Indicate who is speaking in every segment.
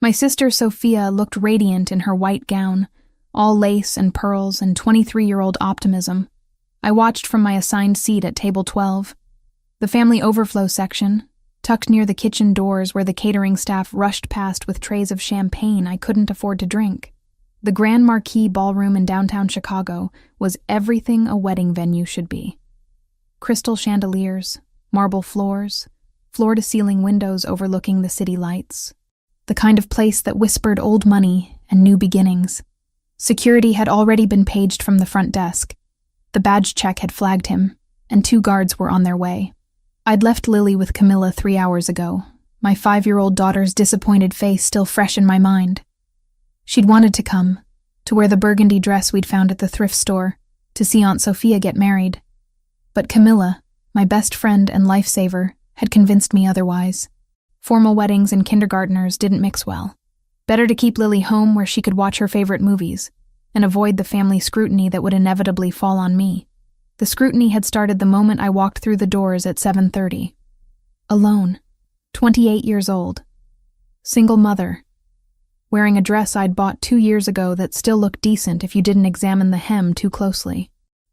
Speaker 1: My sister Sophia looked radiant in her white gown, all lace and pearls and 23-year-old optimism. I watched from my assigned seat at table 12. The family overflow section, tucked near the kitchen doors where the catering staff rushed past with trays of champagne I couldn't afford to drink. The Grand Marquis Ballroom in downtown Chicago was everything a wedding venue should be. Crystal chandeliers, marble floors, floor-to-ceiling windows overlooking the city lights. The kind of place that whispered old money and new beginnings. Security had already been paged from the front desk. The badge check had flagged him, and 2 guards were on their way. I'd left Lily with Camilla 3 hours ago, my 5-year-old daughter's disappointed face still fresh in my mind. She'd wanted to come, to wear the burgundy dress we'd found at the thrift store, to see Aunt Sophia get married. But Camilla, my best friend and lifesaver, had convinced me otherwise. Formal weddings and kindergartners didn't mix well. Better to keep Lily home where she could watch her favorite movies, and avoid the family scrutiny that would inevitably fall on me. The scrutiny had started the moment I walked through the doors at 7:30. Alone, 28 years old, single mother, wearing a dress I'd bought 2 years ago that still looked decent if you didn't examine the hem too closely.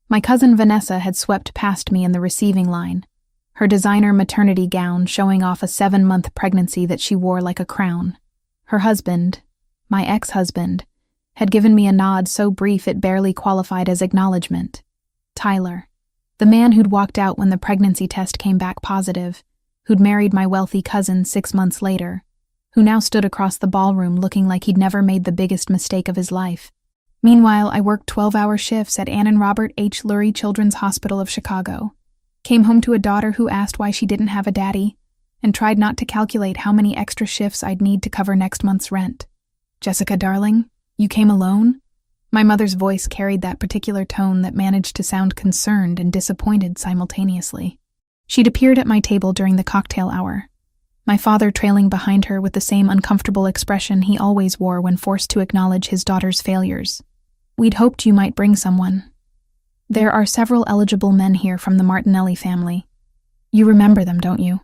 Speaker 1: My cousin Vanessa had swept past me in the receiving line, her designer maternity gown showing off a 7-month pregnancy that she wore like a crown. Her husband, my ex-husband, had given me a nod so brief it barely qualified as acknowledgement. Tyler, the man who'd walked out when the pregnancy test came back positive, who'd married my wealthy cousin 6 months later, who now stood across the ballroom looking like he'd never made the biggest mistake of his life. Meanwhile, I worked 12-hour shifts at Ann and Robert H. Lurie Children's Hospital of Chicago, came home to a daughter who asked why she didn't have a daddy, and tried not to calculate how many extra shifts I'd need to cover next month's rent. "Jessica, darling, you came alone?" My mother's voice carried that particular tone that managed to sound concerned and disappointed simultaneously. She'd appeared at my table during the cocktail hour, my father trailing behind her with the same uncomfortable expression he always wore when forced to acknowledge his daughter's failures. "We'd hoped you might bring someone. There are several eligible men here from the Martinelli family. You remember them, don't you?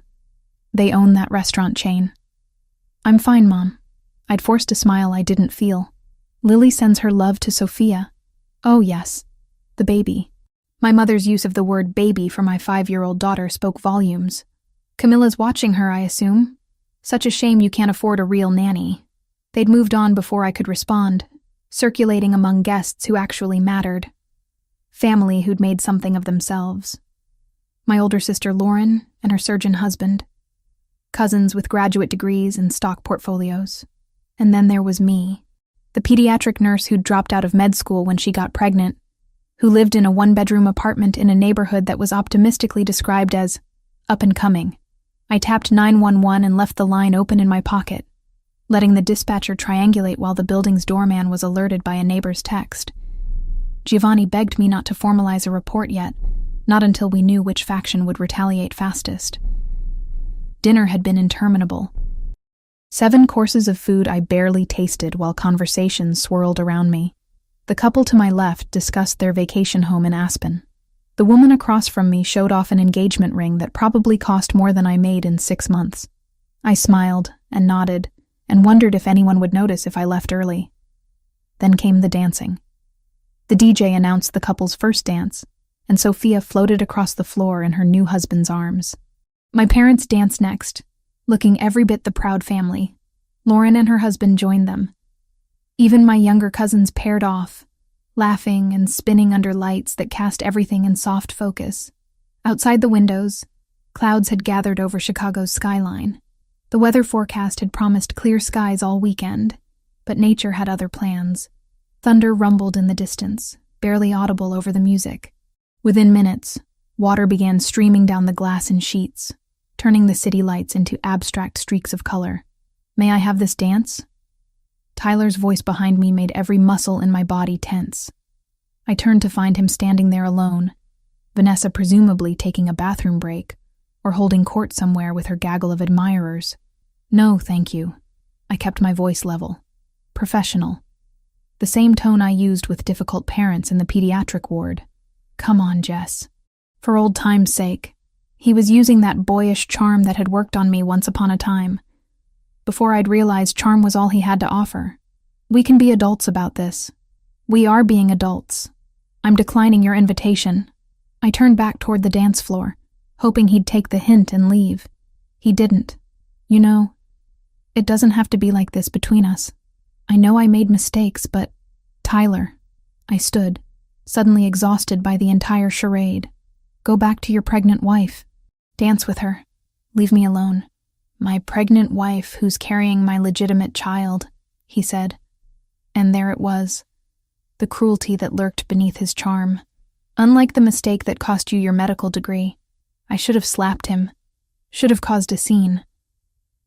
Speaker 1: They own that restaurant chain." "I'm fine, Mom." I'd forced a smile I didn't feel. "Lily sends her love to Sophia." "Oh, yes. The baby." My mother's use of the word baby for my 5-year-old daughter spoke volumes. "Camilla's watching her, I assume. Such a shame you can't afford a real nanny." They'd moved on before I could respond, circulating among guests who actually mattered. Family who'd made something of themselves. My older sister Lauren and her surgeon husband. Cousins with graduate degrees and stock portfolios. And then there was me, the pediatric nurse who'd dropped out of med school when she got pregnant, who lived in a 1-bedroom apartment in a neighborhood that was optimistically described as up and coming. I tapped 911 and left the line open in my pocket, letting the dispatcher triangulate while the building's doorman was alerted by a neighbor's text. Giovanni begged me not to formalize a report yet, not until we knew which faction would retaliate fastest. Dinner had been interminable. 7 courses of food I barely tasted while conversations swirled around me. The couple to my left discussed their vacation home in Aspen. The woman across from me showed off an engagement ring that probably cost more than I made in 6 months. I smiled and nodded and wondered if anyone would notice if I left early. Then came the dancing. The DJ announced the couple's first dance, and Sophia floated across the floor in her new husband's arms. My parents danced next, looking every bit the proud family. Lauren and her husband joined them. Even my younger cousins paired off, laughing and spinning under lights that cast everything in soft focus. Outside the windows, clouds had gathered over Chicago's skyline. The weather forecast had promised clear skies all weekend, but nature had other plans. Thunder rumbled in the distance, barely audible over the music. Within minutes, water began streaming down the glass in sheets, turning the city lights into abstract streaks of color. "May I have this dance?" Tyler's voice behind me made every muscle in my body tense. I turned to find him standing there alone, Vanessa presumably taking a bathroom break, or holding court somewhere with her gaggle of admirers. "No, thank you." I kept my voice level. Professional. The same tone I used with difficult parents in the pediatric ward. "Come on, Jess." For old time's sake. He was using that boyish charm that had worked on me once upon a time. before I'd realized charm was all he had to offer. We can be adults about this. We are being adults. I'm declining your invitation. I turned back toward the dance floor, hoping he'd take the hint and leave. He didn't. You know, it doesn't have to be like this between us. I know I made mistakes, but Tyler, I stood, suddenly exhausted by the entire charade. Go back to your pregnant wife. Dance with her. Leave me alone. My pregnant wife who's carrying my legitimate child, he said. And there it was, the cruelty that lurked beneath his charm. Unlike the mistake that cost you your medical degree, I should have slapped him, should have caused a scene,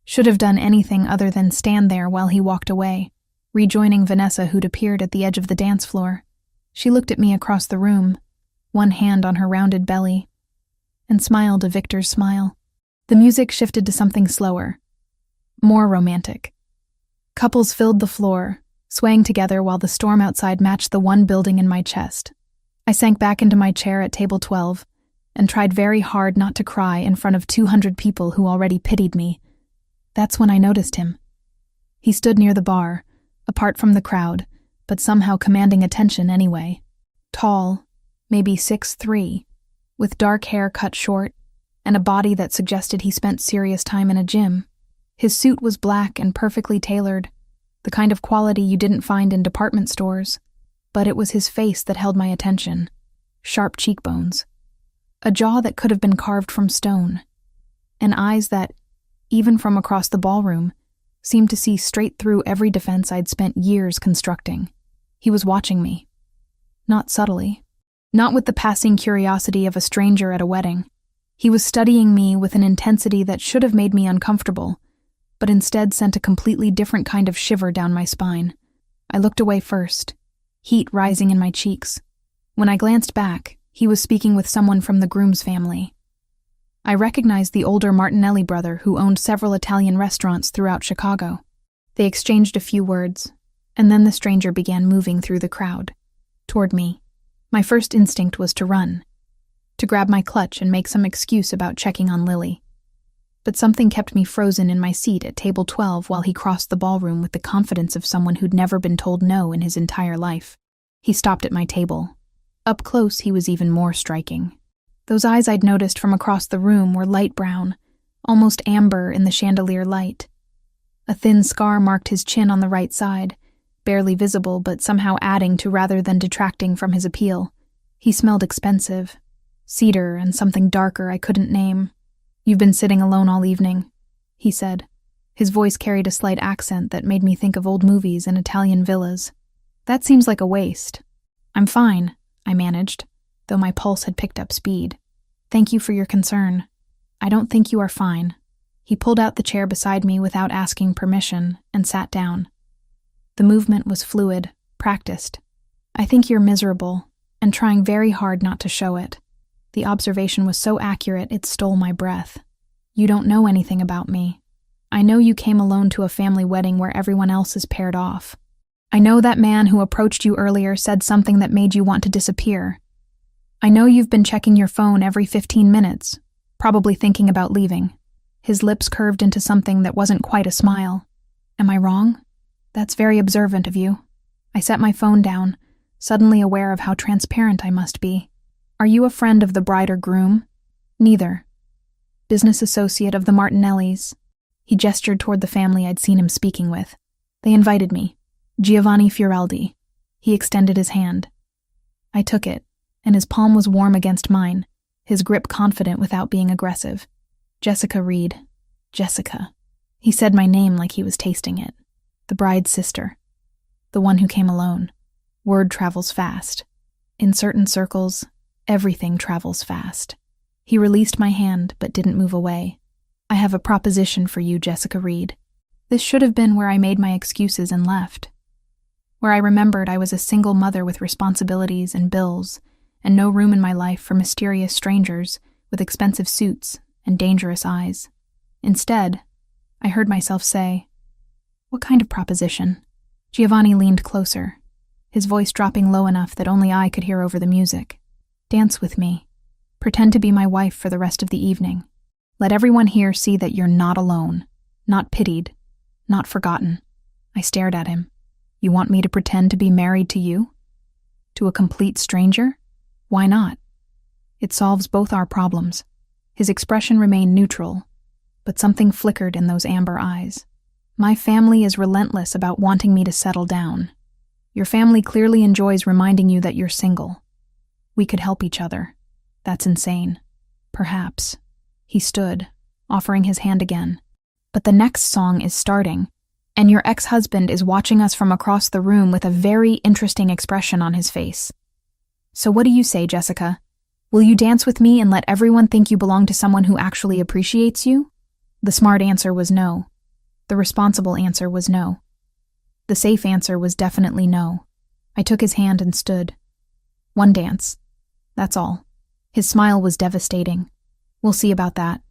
Speaker 1: should have done anything other than stand there while he walked away, rejoining Vanessa, who'd appeared at the edge of the dance floor. She looked at me across the room, one hand on her rounded belly, and smiled a victor's smile. The music shifted to something slower, more romantic. Couples filled the floor, swaying together while the storm outside matched the one building in my chest. I sank back into my chair at table 12 and tried very hard not to cry in front of 200 people who already pitied me. That's when I noticed him. He stood near the bar, apart from the crowd, but somehow commanding attention anyway. Tall, maybe 6'3", with dark hair cut short, and a body that suggested he spent serious time in a gym. His suit was black and perfectly tailored, the kind of quality you didn't find in department stores. But it was his face that held my attention. Sharp cheekbones. A jaw that could have been carved from stone. And eyes that, even from across the ballroom, seemed to see straight through every defense I'd spent years constructing. He was watching me. Not subtly. Not with the passing curiosity of a stranger at a wedding. He was studying me with an intensity that should have made me uncomfortable, but instead sent a completely different kind of shiver down my spine. I looked away first, heat rising in my cheeks. When I glanced back, he was speaking with someone from the groom's family. I recognized the older Martinelli brother who owned several Italian restaurants throughout Chicago. They exchanged a few words, and then the stranger began moving through the crowd, toward me. My first instinct was to run, to grab my clutch and make some excuse about checking on Lily. But something kept me frozen in my seat at table 12 while he crossed the ballroom with the confidence of someone who'd never been told no in his entire life. He stopped at my table. Up close, he was even more striking. Those eyes I'd noticed from across the room were light brown, almost amber in the chandelier light. A thin scar marked his chin on the right side, barely visible but somehow adding to rather than detracting from his appeal. He smelled expensive. Cedar and something darker I couldn't name. You've been sitting alone all evening, he said. His voice carried a slight accent that made me think of old movies and Italian villas. That seems like a waste. I'm fine, I managed, though my pulse had picked up speed. Thank you for your concern. I don't think you are fine. He pulled out the chair beside me without asking permission and sat down. The movement was fluid, practiced. I think you're miserable, and trying very hard not to show it. The observation was so accurate it stole my breath. You don't know anything about me. I know you came alone to a family wedding where everyone else is paired off. I know that man who approached you earlier said something that made you want to disappear. I know you've been checking your phone every 15 minutes, probably thinking about leaving. His lips curved into something that wasn't quite a smile. Am I wrong? That's very observant of you. I set my phone down, suddenly aware of how transparent I must be. Are you a friend of the bride or groom? Neither. Business associate of the Martinellis. He gestured toward the family I'd seen him speaking with. They invited me. Giovanni Fioreldi. He extended his hand. I took it, and his palm was warm against mine, his grip confident without being aggressive. Jessica Reed. Jessica. He said my name like he was tasting it. The bride's sister. The one who came alone. Word travels fast. In certain circles, everything travels fast. He released my hand, but didn't move away. I have a proposition for you, Jessica Reed. This should have been where I made my excuses and left. Where I remembered I was a single mother with responsibilities and bills, and no room in my life for mysterious strangers with expensive suits and dangerous eyes. Instead, I heard myself say, "What kind of proposition?" Giovanni leaned closer, his voice dropping low enough that only I could hear over the music. Dance with me. Pretend to be my wife for the rest of the evening. Let everyone here see that you're not alone, not pitied, Not forgotten. I stared at him. You want me to pretend to be married to you? To a complete stranger? Why not? It solves both our problems. His expression remained neutral, but something flickered in those amber eyes. My family is relentless about wanting me to settle down. Your family clearly enjoys reminding you that you're single. We could help each other. That's insane. Perhaps. He stood, offering his hand again. But the next song is starting, and your ex-husband is watching us from across the room with a very interesting expression on his face. So what do you say, Jessica? Will you dance with me and let everyone think you belong to someone who actually appreciates you? The smart answer was no. The responsible answer was no. The safe answer was definitely no. I took his hand and stood. One dance. That's all. His smile was devastating. We'll see about that.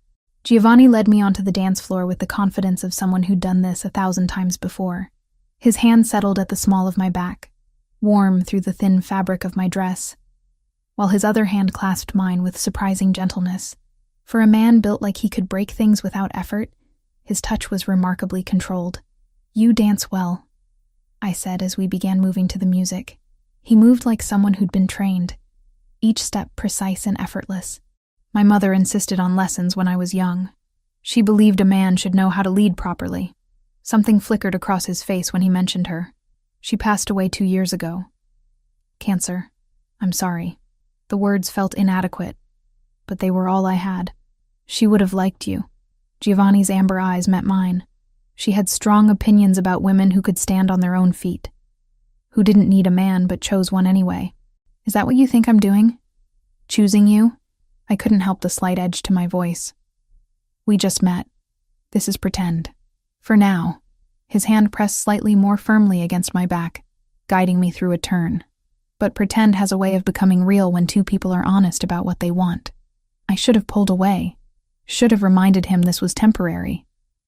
Speaker 1: Giovanni led me onto the dance floor with the confidence of someone who'd done this 1,000 times before. His hand settled at the small of my back, warm through the thin fabric of my dress, while his other hand clasped mine with surprising gentleness. For a man built like he could break things without effort, his touch was remarkably controlled. You dance well, I said as we began moving to the music. He moved like someone who'd been trained, each step precise and effortless. My mother insisted on lessons when I was young. She believed a man should know how to lead properly. Something flickered across his face when he mentioned her. She passed away 2 years ago. Cancer. I'm sorry. The words felt inadequate, but they were all I had. She would have liked you. Giovanni's amber eyes met mine. She had strong opinions about women who could stand on their own feet, who didn't need a man but chose one anyway. Is that what you think I'm doing? Choosing you? I couldn't help the slight edge to my voice. We just met. This is pretend. For now. His hand pressed slightly more firmly against my back, guiding me through a turn. But pretend has a way of becoming real when two people are honest about what they want. I should have pulled away. Should have reminded him this was temporary.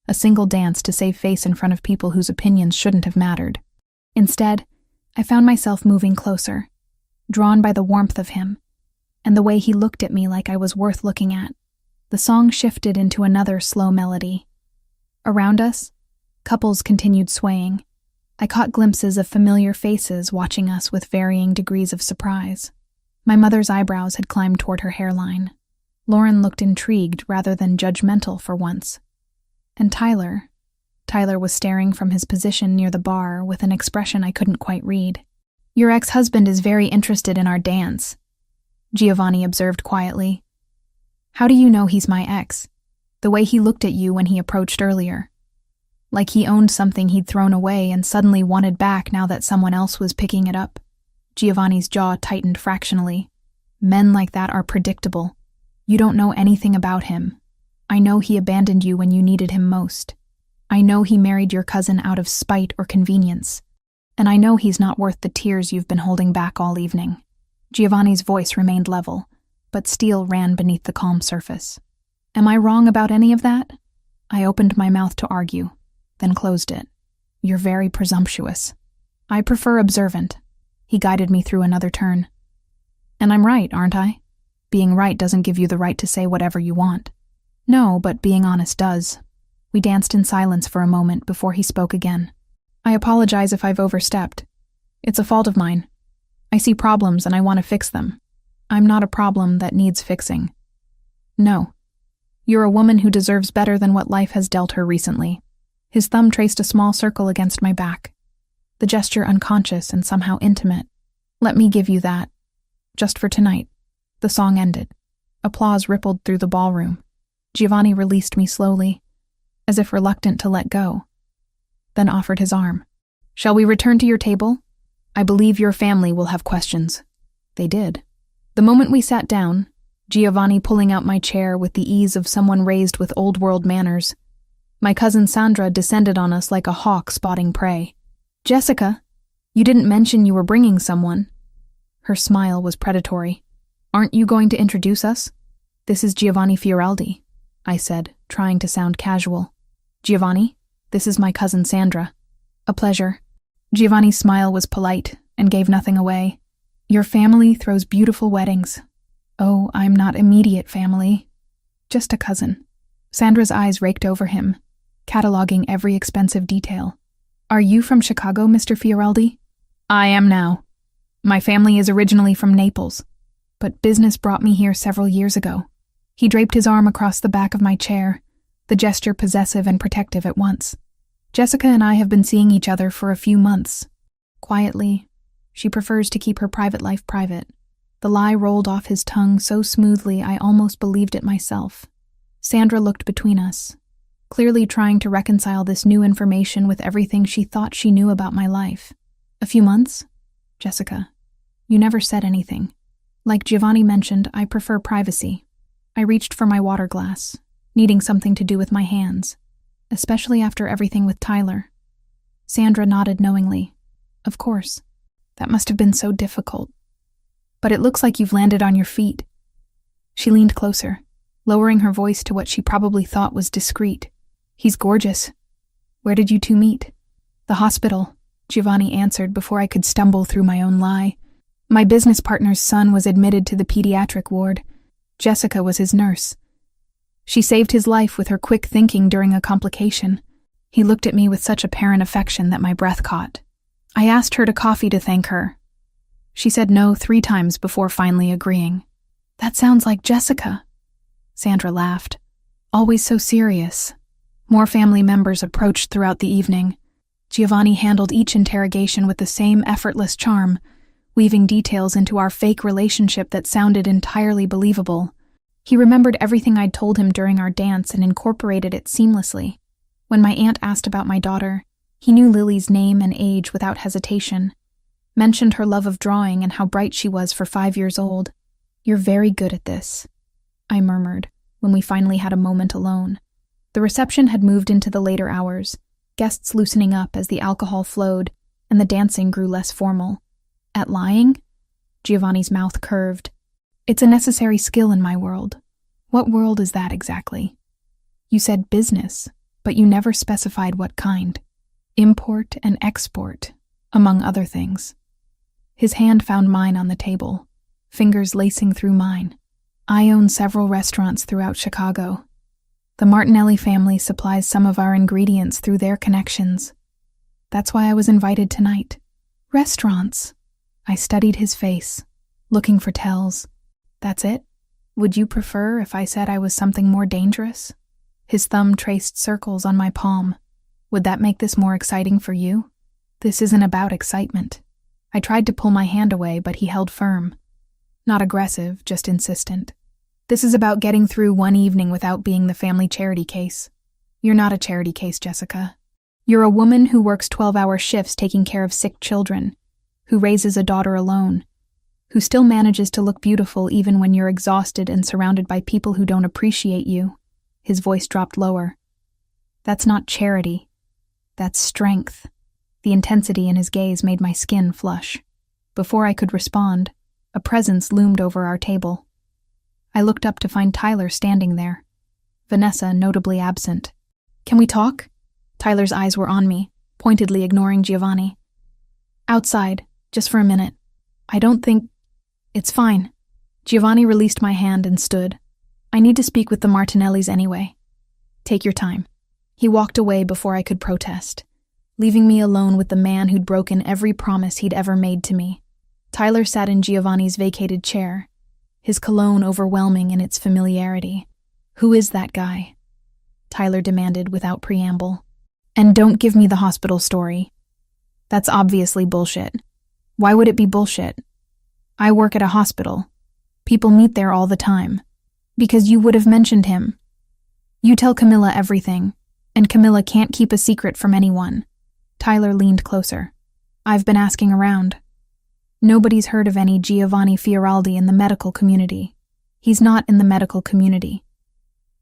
Speaker 1: A single dance to save face in front of people whose opinions shouldn't have mattered. Instead, I found myself moving closer, drawn by the warmth of him, and the way he looked at me like I was worth looking at. The song shifted into another slow melody. Around us, couples continued swaying. I caught glimpses of familiar faces watching us with varying degrees of surprise. My mother's eyebrows had climbed toward her hairline. Lauren looked intrigued rather than judgmental for once. And Tyler was staring from his position near the bar with an expression I couldn't quite read. Your ex-husband is very interested in our dance, Giovanni observed quietly. How do you know he's my ex? The way he looked at you when he approached earlier. Like he owned something he'd thrown away and suddenly wanted back now that someone else was picking it up. Giovanni's jaw tightened fractionally. Men like that are predictable. You don't know anything about him. I know he abandoned you when you needed him most. I know he married your cousin out of spite or convenience. And I know he's not worth the tears you've been holding back all evening. Giovanni's voice remained level, but steel ran beneath the calm surface. Am I wrong about any of that? I opened my mouth to argue, then closed it. You're very presumptuous. I prefer observant. He guided me through another turn. And I'm right, aren't I? Being right doesn't give you the right to say whatever you want. No, but being honest does. We danced in silence for a moment before he spoke again. I apologize if I've overstepped. It's a fault of mine. I see problems and I want to fix them. I'm not a problem that needs fixing. No. You're a woman who deserves better than what life has dealt her recently. His thumb traced a small circle against my back, the gesture unconscious and somehow intimate. Let me give you that. Just for tonight. The song ended. Applause rippled through the ballroom. Giovanni released me slowly, as if reluctant to let go, then offered his arm. Shall we return to your table? I believe your family will have questions. They did. The moment we sat down, Giovanni pulling out my chair with the ease of someone raised with old-world manners, my cousin Sandra descended on us like a hawk spotting prey. Jessica, you didn't mention you were bringing someone. Her smile was predatory. Aren't you going to introduce us? This is Giovanni Fioraldi, I said, trying to sound casual. Giovanni, this is my cousin Sandra. A pleasure. Giovanni's smile was polite and gave nothing away. Your family throws beautiful weddings. Oh, I'm not immediate family. Just a cousin. Sandra's eyes raked over him, cataloging every expensive detail. "Are you from Chicago, Mr. Fioraldi?" "I am now. My family is originally from Naples, but business brought me here several years ago." He draped his arm across the back of my chair, the gesture possessive and protective at once. "Jessica and I have been seeing each other for a few months. Quietly, she prefers to keep her private life private." The lie rolled off his tongue so smoothly I almost believed it myself. Sandra looked between us, clearly trying to reconcile this new information with everything she thought she knew about my life. "A few months? Jessica, you never said anything. Like Giovanni mentioned, I prefer privacy." I reached for my water glass, needing something to do with my hands, especially after everything with Tyler. Sandra nodded knowingly. "Of course. That must have been so difficult. But it looks like you've landed on your feet." She leaned closer, lowering her voice to what she probably thought was discreet. "He's gorgeous. Where did you two meet?" "The hospital," Giovanni answered before I could stumble through my own lie. "My business partner's son was admitted to the pediatric ward. Jessica was his nurse. She saved his life with her quick thinking during a complication." He looked at me with such apparent affection that my breath caught. "I asked her to coffee to thank her. She said no 3 times before finally agreeing." "That sounds like Jessica." Sandra laughed. "Always so serious." More family members approached throughout the evening. Giovanni handled each interrogation with the same effortless charm, weaving details into our fake relationship that sounded entirely believable. He remembered everything I'd told him during our dance and incorporated it seamlessly. When my aunt asked about my daughter, he knew Lily's name and age without hesitation, mentioned her love of drawing and how bright she was for 5 years old. "You're very good at this," I murmured, when we finally had a moment alone. The reception had moved into the later hours, guests loosening up as the alcohol flowed and the dancing grew less formal. "At lying?" Giovanni's mouth curved. "It's a necessary skill in my world." "What world is that exactly?" "You said business, but you never specified what kind." "Import and export, among other things." His hand found mine on the table, fingers lacing through mine. "I own several restaurants throughout Chicago. The Martinelli family supplies some of our ingredients through their connections. That's why I was invited tonight." "Restaurants?" I studied his face, looking for tells. "That's it? Would you prefer if I said I was something more dangerous?" His thumb traced circles on my palm. "Would that make this more exciting for you?" "This isn't about excitement." I tried to pull my hand away, but he held firm. Not aggressive, just insistent. "This is about getting through one evening without being the family charity case." "You're not a charity case, Jessica. You're a woman who works 12-hour shifts taking care of sick children, who raises a daughter alone, who still manages to look beautiful even when you're exhausted and surrounded by people who don't appreciate you." His voice dropped lower. "That's not charity. That's strength." The intensity in his gaze made my skin flush. Before I could respond, a presence loomed over our table. I looked up to find Tyler standing there, Vanessa notably absent. "Can we talk?" Tyler's eyes were on me, pointedly ignoring Giovanni. "Outside, just for a minute. I don't think... It's fine." Giovanni released my hand and stood. "I need to speak with the Martinellis anyway." "Take your time." He walked away before I could protest, leaving me alone with the man who'd broken every promise he'd ever made to me. Tyler sat in Giovanni's vacated chair, his cologne overwhelming in its familiarity. "Who is that guy?" Tyler demanded without preamble. "And don't give me the hospital story. That's obviously bullshit." "Why would it be bullshit?" "I work at a hospital. People meet there all the time." "Because you would have mentioned him. You tell Camilla everything, and Camilla can't keep a secret from anyone." Tyler leaned closer. "I've been asking around. Nobody's heard of any Giovanni Fioraldi in the medical community. He's not in the medical community.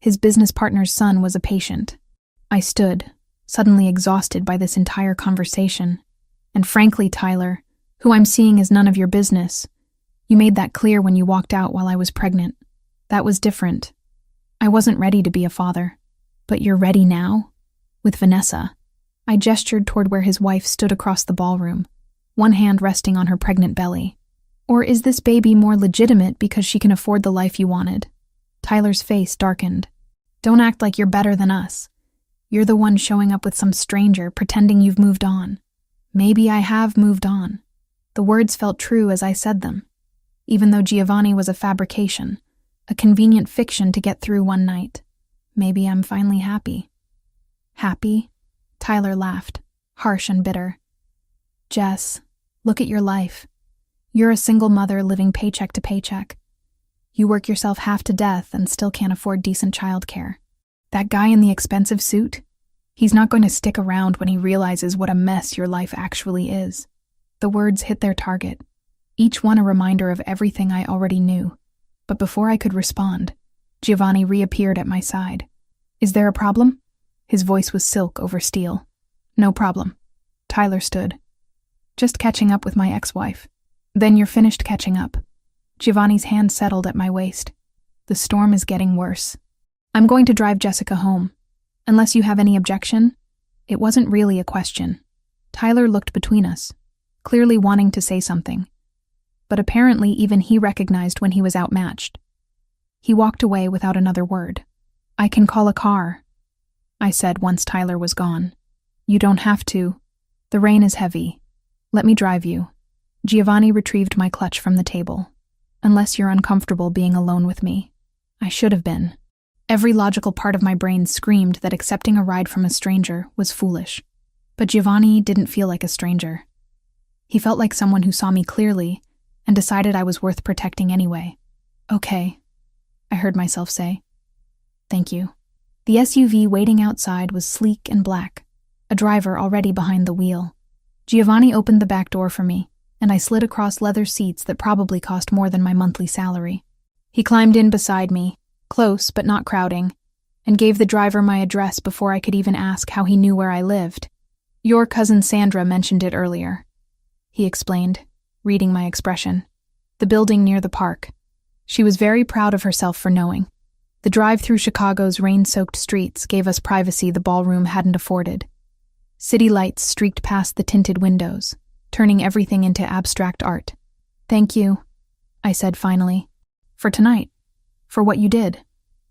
Speaker 1: His business partner's son was a patient." I stood, suddenly exhausted by this entire conversation. "And frankly, Tyler, who I'm seeing is none of your business. You made that clear when you walked out while I was pregnant. That was different. I wasn't ready to be a father." "But you're ready now?" "With Vanessa." I gestured toward where his wife stood across the ballroom, one hand resting on her pregnant belly. "Or is this baby more legitimate because she can afford the life you wanted?" Tyler's face darkened. "Don't act like you're better than us. You're the one showing up with some stranger, pretending you've moved on. Maybe I have moved on. The words felt true as I said them, even though Giovanni was a fabrication, a convenient fiction to get through one night. Maybe I'm finally happy. Happy? Tyler laughed, harsh and bitter. Jess, look at your life. You're a single mother living paycheck to paycheck. You work yourself half to death and still can't afford decent childcare. That guy in the expensive suit? He's not going to stick around when he realizes what a mess your life actually is. The words hit their target, each one a reminder of everything I already knew. But before I could respond, Giovanni reappeared at my side. Is there a problem? His voice was silk over steel. No problem. Tyler stood. Just catching up with my ex-wife. Then you're finished catching up. Giovanni's hand settled at my waist. The storm is getting worse. I'm going to drive Jessica home. Unless you have any objection? It wasn't really a question. Tyler looked between us, clearly wanting to say something. But apparently even he recognized when he was outmatched. He walked away without another word. I can call a car, I said once Tyler was gone. You don't have to. The rain is heavy. Let me drive you. Giovanni retrieved my clutch from the table. Unless you're uncomfortable being alone with me. I should have been. Every logical part of my brain screamed that accepting a ride from a stranger was foolish. But Giovanni didn't feel like a stranger. He felt like someone who saw me clearly and decided I was worth protecting anyway. Okay, I heard myself say. Thank you. The SUV waiting outside was sleek and black, a driver already behind the wheel. Giovanni opened the back door for me, and I slid across leather seats that probably cost more than my monthly salary. He climbed in beside me, close but not crowding, and gave the driver my address before I could even ask how he knew where I lived. Your cousin Sandra mentioned it earlier, he explained, reading my expression. The building near the park. She was very proud of herself for knowing. The drive through Chicago's rain-soaked streets gave us privacy the ballroom hadn't afforded. City lights streaked past the tinted windows, turning everything into abstract art. Thank you, I said finally. For tonight. For what you did.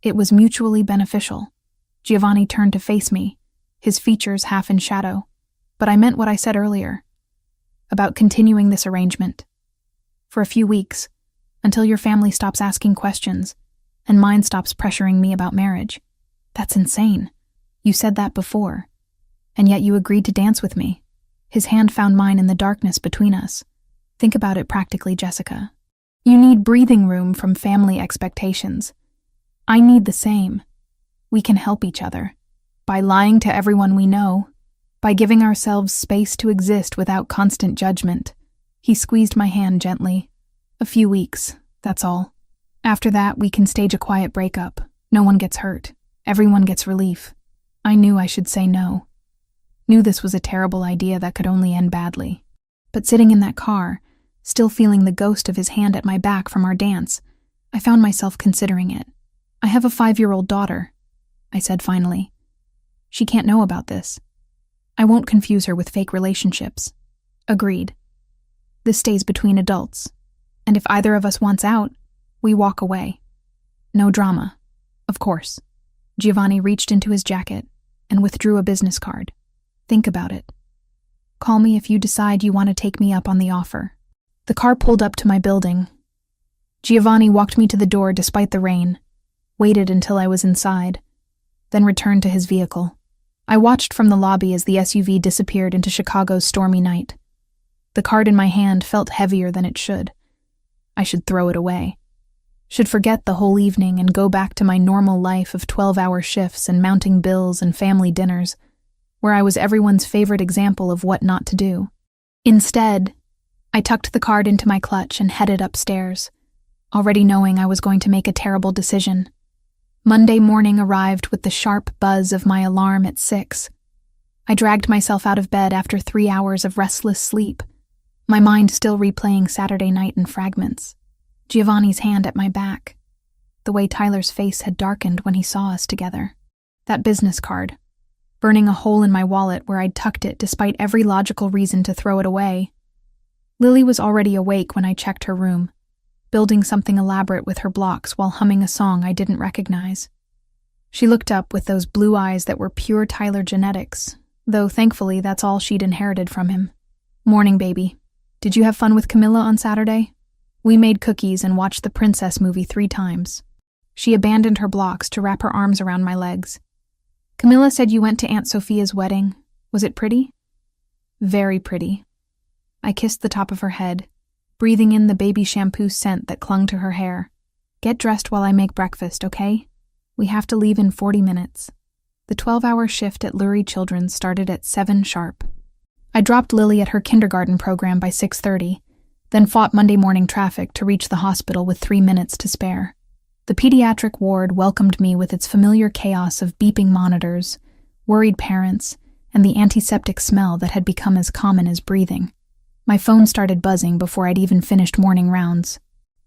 Speaker 1: It was mutually beneficial. Giovanni turned to face me, his features half in shadow. But I meant what I said earlier. About continuing this arrangement. For a few weeks, until your family stops asking questions, and mine stops pressuring me about marriage. That's insane. You said that before. And yet you agreed to dance with me. His hand found mine in the darkness between us. Think about it practically, Jessica. You need breathing room from family expectations. I need the same. We can help each other. By lying to everyone we know. By giving ourselves space to exist without constant judgment. He squeezed my hand gently. A few weeks, that's all. After that, we can stage a quiet breakup. No one gets hurt. Everyone gets relief. I knew I should say no. Knew this was a terrible idea that could only end badly. But sitting in that car, still feeling the ghost of his hand at my back from our dance, I found myself considering it. I have a 5-year-old daughter, I said finally. She can't know about this. I won't confuse her with fake relationships. Agreed. This stays between adults. And if either of us wants out, we walk away. No drama, of course. Giovanni reached into his jacket and withdrew a business card. Think about it. Call me if you decide you want to take me up on the offer. The car pulled up to my building. Giovanni walked me to the door despite the rain, waited until I was inside, then returned to his vehicle. I watched from the lobby as the SUV disappeared into Chicago's stormy night. The card in my hand felt heavier than it should. I should throw it away. Should forget the whole evening and go back to my normal life of 12-hour shifts and mounting bills and family dinners, where I was everyone's favorite example of what not to do. Instead, I tucked the card into my clutch and headed upstairs, already knowing I was going to make a terrible decision. Monday morning arrived with the sharp buzz of my alarm at 6. I dragged myself out of bed after 3 hours of restless sleep, my mind still replaying Saturday night in fragments. Giovanni's hand at my back, the way Tyler's face had darkened when he saw us together. That business card, burning a hole in my wallet where I'd tucked it despite every logical reason to throw it away. Lily was already awake when I checked her room, building something elaborate with her blocks while humming a song I didn't recognize. She looked up with those blue eyes that were pure Tyler genetics, though thankfully that's all she'd inherited from him. "Morning, baby. Did you have fun with Camilla on Saturday? We made cookies and watched the princess movie 3 times. She abandoned her blocks to wrap her arms around my legs. "Camilla said you went to Aunt Sophia's wedding. Was it pretty?" "Very pretty." I kissed the top of her head, breathing in the baby shampoo scent that clung to her hair. "Get dressed while I make breakfast, okay? We have to leave in 40 minutes. The 12-hour shift at Lurie Children's started at 7 sharp. I dropped Lily at her kindergarten program by 6:30, then fought Monday morning traffic to reach the hospital with 3 minutes to spare. The pediatric ward welcomed me with its familiar chaos of beeping monitors, worried parents, and the antiseptic smell that had become as common as breathing. My phone started buzzing before I'd even finished morning rounds.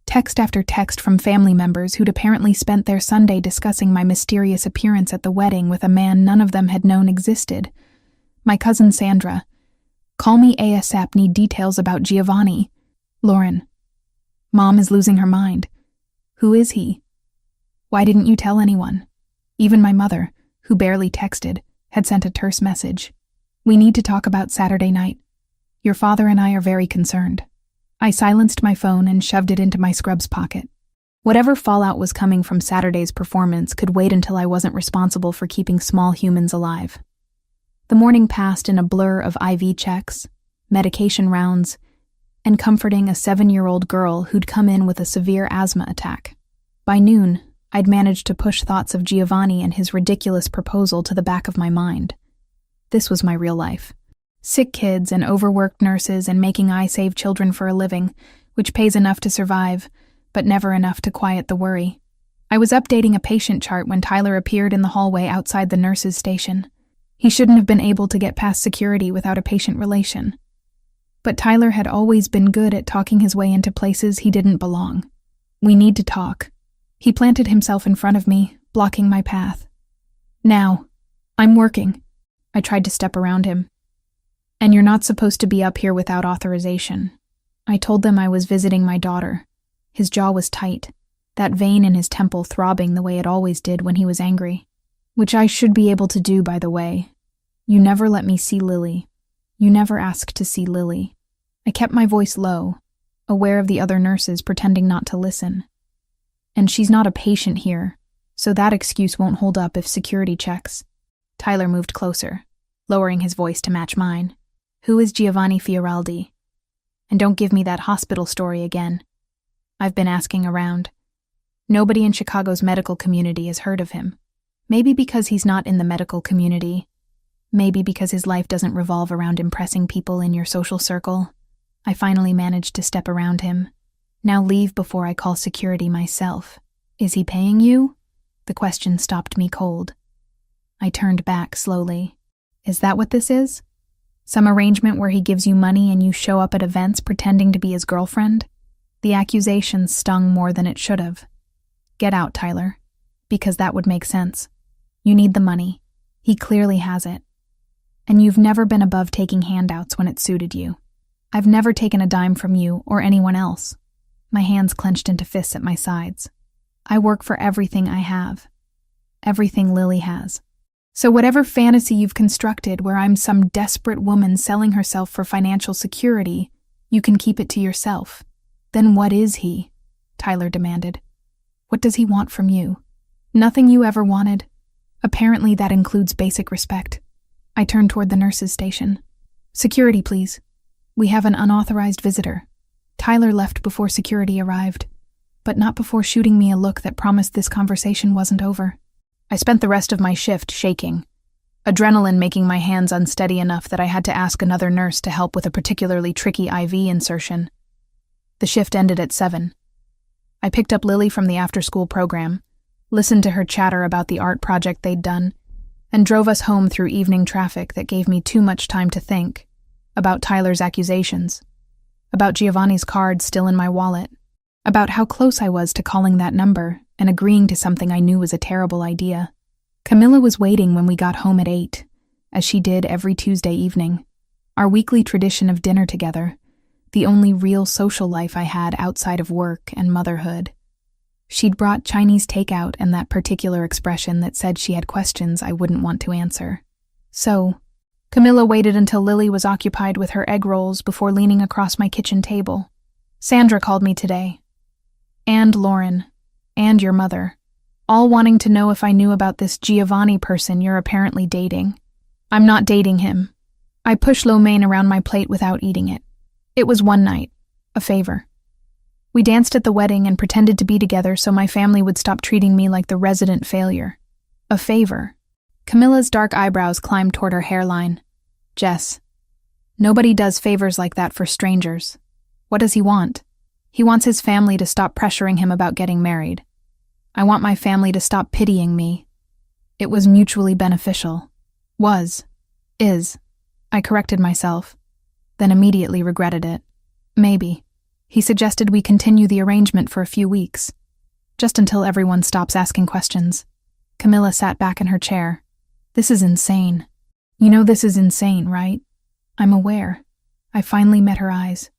Speaker 1: Text after text from family members who'd apparently spent their Sunday discussing my mysterious appearance at the wedding with a man none of them had known existed. My cousin Sandra. "Call me ASAP, need details about Giovanni." Lauren. "Mom is losing her mind. Who is he? Why didn't you tell anyone?" Even my mother, who barely texted, had sent a terse message. "We need to talk about Saturday night. Your father and I are very concerned." I silenced my phone and shoved it into my scrubs pocket. Whatever fallout was coming from Saturday's performance could wait until I wasn't responsible for keeping small humans alive. The morning passed in a blur of IV checks, medication rounds, and comforting a 7-year-old girl who'd come in with a severe asthma attack. By noon, I'd managed to push thoughts of Giovanni and his ridiculous proposal to the back of my mind. This was my real life. Sick kids and overworked nurses and making I save children for a living, which pays enough to survive, but never enough to quiet the worry. I was updating a patient chart when Tyler appeared in the hallway outside the nurse's station. He shouldn't have been able to get past security without a patient relation. But Tyler had always been good at talking his way into places he didn't belong. "We need to talk." He planted himself in front of me, blocking my path. "Now. I'm working." I tried to step around him. "And you're not supposed to be up here without authorization." I told them I was visiting my daughter. His jaw was tight, that vein in his temple throbbing the way it always did when he was angry. "Which I should be able to do, by the way. You never let me see Lily. You never asked to see Lily." I kept my voice low, aware of the other nurses pretending not to listen. "And she's not a patient here, so that excuse won't hold up if security checks." Tyler moved closer, lowering his voice to match mine. "Who is Giovanni Fioraldi? And don't give me that hospital story again. I've been asking around. Nobody in Chicago's medical community has heard of him. Maybe because he's not in the medical community. Maybe because his life doesn't revolve around impressing people in your social circle. I finally managed to step around him. Now leave before I call security myself. Is he paying you?" The question stopped me cold. I turned back slowly. "Is that what this is? Some arrangement where he gives you money and you show up at events pretending to be his girlfriend?" The accusation stung more than it should have. "Get out, Tyler, because that would make sense. You need the money. He clearly has it. And you've never been above taking handouts when it suited you. I've never taken a dime from you or anyone else." My hands clenched into fists at my sides. "I work for everything I have. Everything Lily has. So whatever fantasy you've constructed where I'm some desperate woman selling herself for financial security, you can keep it to yourself." "Then what is he?" Tyler demanded. "What does he want from you? Nothing you ever wanted. Apparently that includes basic respect." I turned toward the nurse's station. "Security, please. We have an unauthorized visitor." Tyler left before security arrived, but not before shooting me a look that promised this conversation wasn't over. I spent the rest of my shift shaking, adrenaline making my hands unsteady enough that I had to ask another nurse to help with a particularly tricky IV insertion. The shift ended at 7. I picked up Lily from the after-school program, listened to her chatter about the art project they'd done, and drove us home through evening traffic that gave me too much time to think about Tyler's accusations, about Giovanni's card still in my wallet, about how close I was to calling that number and agreeing to something I knew was a terrible idea. Camilla was waiting when we got home at 8, as she did every Tuesday evening, our weekly tradition of dinner together, the only real social life I had outside of work and motherhood. She'd brought Chinese takeout and that particular expression that said she had questions I wouldn't want to answer. So, Camilla waited until Lily was occupied with her egg rolls before leaning across my kitchen table. Sandra called me today. And Lauren. And your mother. All wanting to know if I knew about this Giovanni person you're apparently dating. I'm not dating him. I pushed lo mein around my plate without eating it. It was one night. A favor. We danced at the wedding and pretended to be together so my family would stop treating me like the resident failure. A favor. Camilla's dark eyebrows climbed toward her hairline. Jess. Nobody does favors like that for strangers. What does he want? He wants his family to stop pressuring him about getting married. I want my family to stop pitying me. It was mutually beneficial. Was. Is. I corrected myself, then immediately regretted it. Maybe. He suggested we continue the arrangement for a few weeks, just until everyone stops asking questions. Camilla sat back in her chair. This is insane. You know this is insane, right? I'm aware. I finally met her eyes,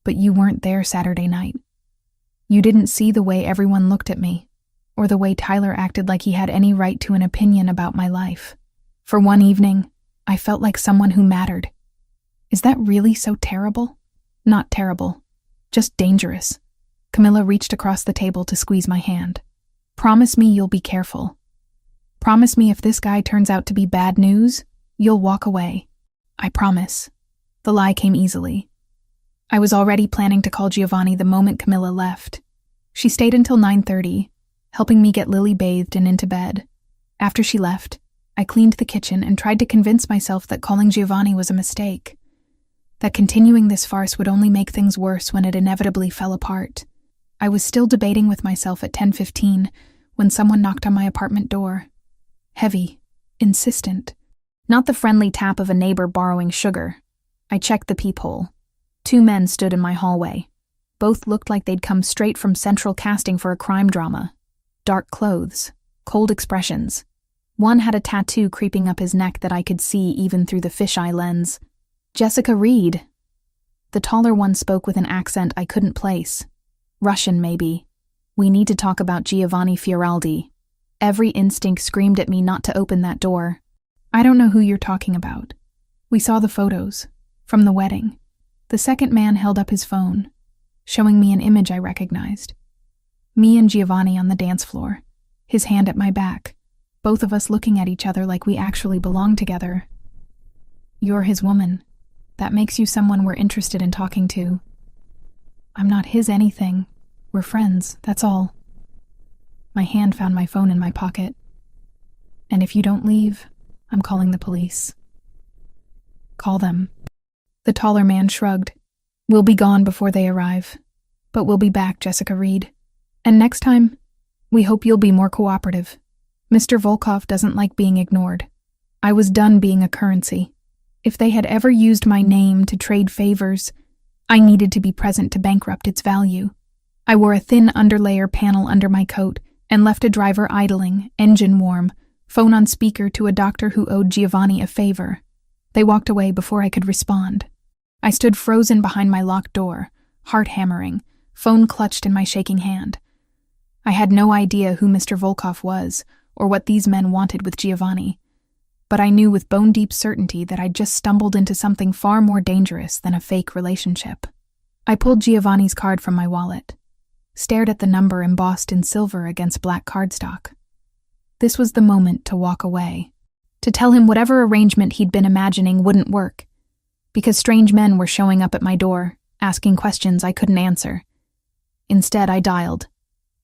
Speaker 1: but you weren't there Saturday night. You didn't see the way everyone looked at me, or the way Tyler acted like he had any right to an opinion about my life. For one evening, I felt like someone who mattered. Is that really so terrible? Not terrible. Just dangerous. Camilla reached across the table to squeeze my hand. Promise me you'll be careful. Promise me if this guy turns out to be bad news, you'll walk away. I promise. The lie came easily. I was already planning to call Giovanni the moment Camilla left. She stayed until 9:30, helping me get Lily bathed and into bed. After she left, I cleaned the kitchen and tried to convince myself that calling Giovanni was a mistake. That continuing this farce would only make things worse when it inevitably fell apart. I was still debating with myself at 10:15 when someone knocked on my apartment door. Heavy, insistent. Not the friendly tap of a neighbor borrowing sugar. I checked the peephole. 2 men stood in my hallway. Both looked like they'd come straight from central casting for a crime drama. Dark clothes, cold expressions. One had a tattoo creeping up his neck that I could see even through the fisheye lens. Jessica Reed. The taller one spoke with an accent I couldn't place. Russian, maybe. We need to talk about Giovanni Fioraldi. Every instinct screamed at me not to open that door. I don't know who you're talking about. We saw the photos. From the wedding. The second man held up his phone, showing me an image I recognized. Me and Giovanni on the dance floor, his hand at my back, both of us looking at each other like we actually belonged together. You're his woman. That makes you someone we're interested in talking to. I'm not his anything. We're friends, that's all. My hand found my phone in my pocket. And if you don't leave, I'm calling the police. Call them. The taller man shrugged. We'll be gone before they arrive. But we'll be back, Jessica Reed. And next time, we hope you'll be more cooperative. Mr. Volkov doesn't like being ignored. I was done being a currency. If they had ever used my name to trade favors, I needed to be present to bankrupt its value. I wore a thin underlayer panel under my coat and left a driver idling, engine warm, phone on speaker to a doctor who owed Giovanni a favor. They walked away before I could respond. I stood frozen behind my locked door, heart hammering, phone clutched in my shaking hand. I had no idea who Mr. Volkov was or what these men wanted with Giovanni. But I knew with bone-deep certainty that I'd just stumbled into something far more dangerous than a fake relationship. I pulled Giovanni's card from my wallet, stared at the number embossed in silver against black cardstock. This was the moment to walk away, to tell him whatever arrangement he'd been imagining wouldn't work, because strange men were showing up at my door, asking questions I couldn't answer. Instead, I dialed.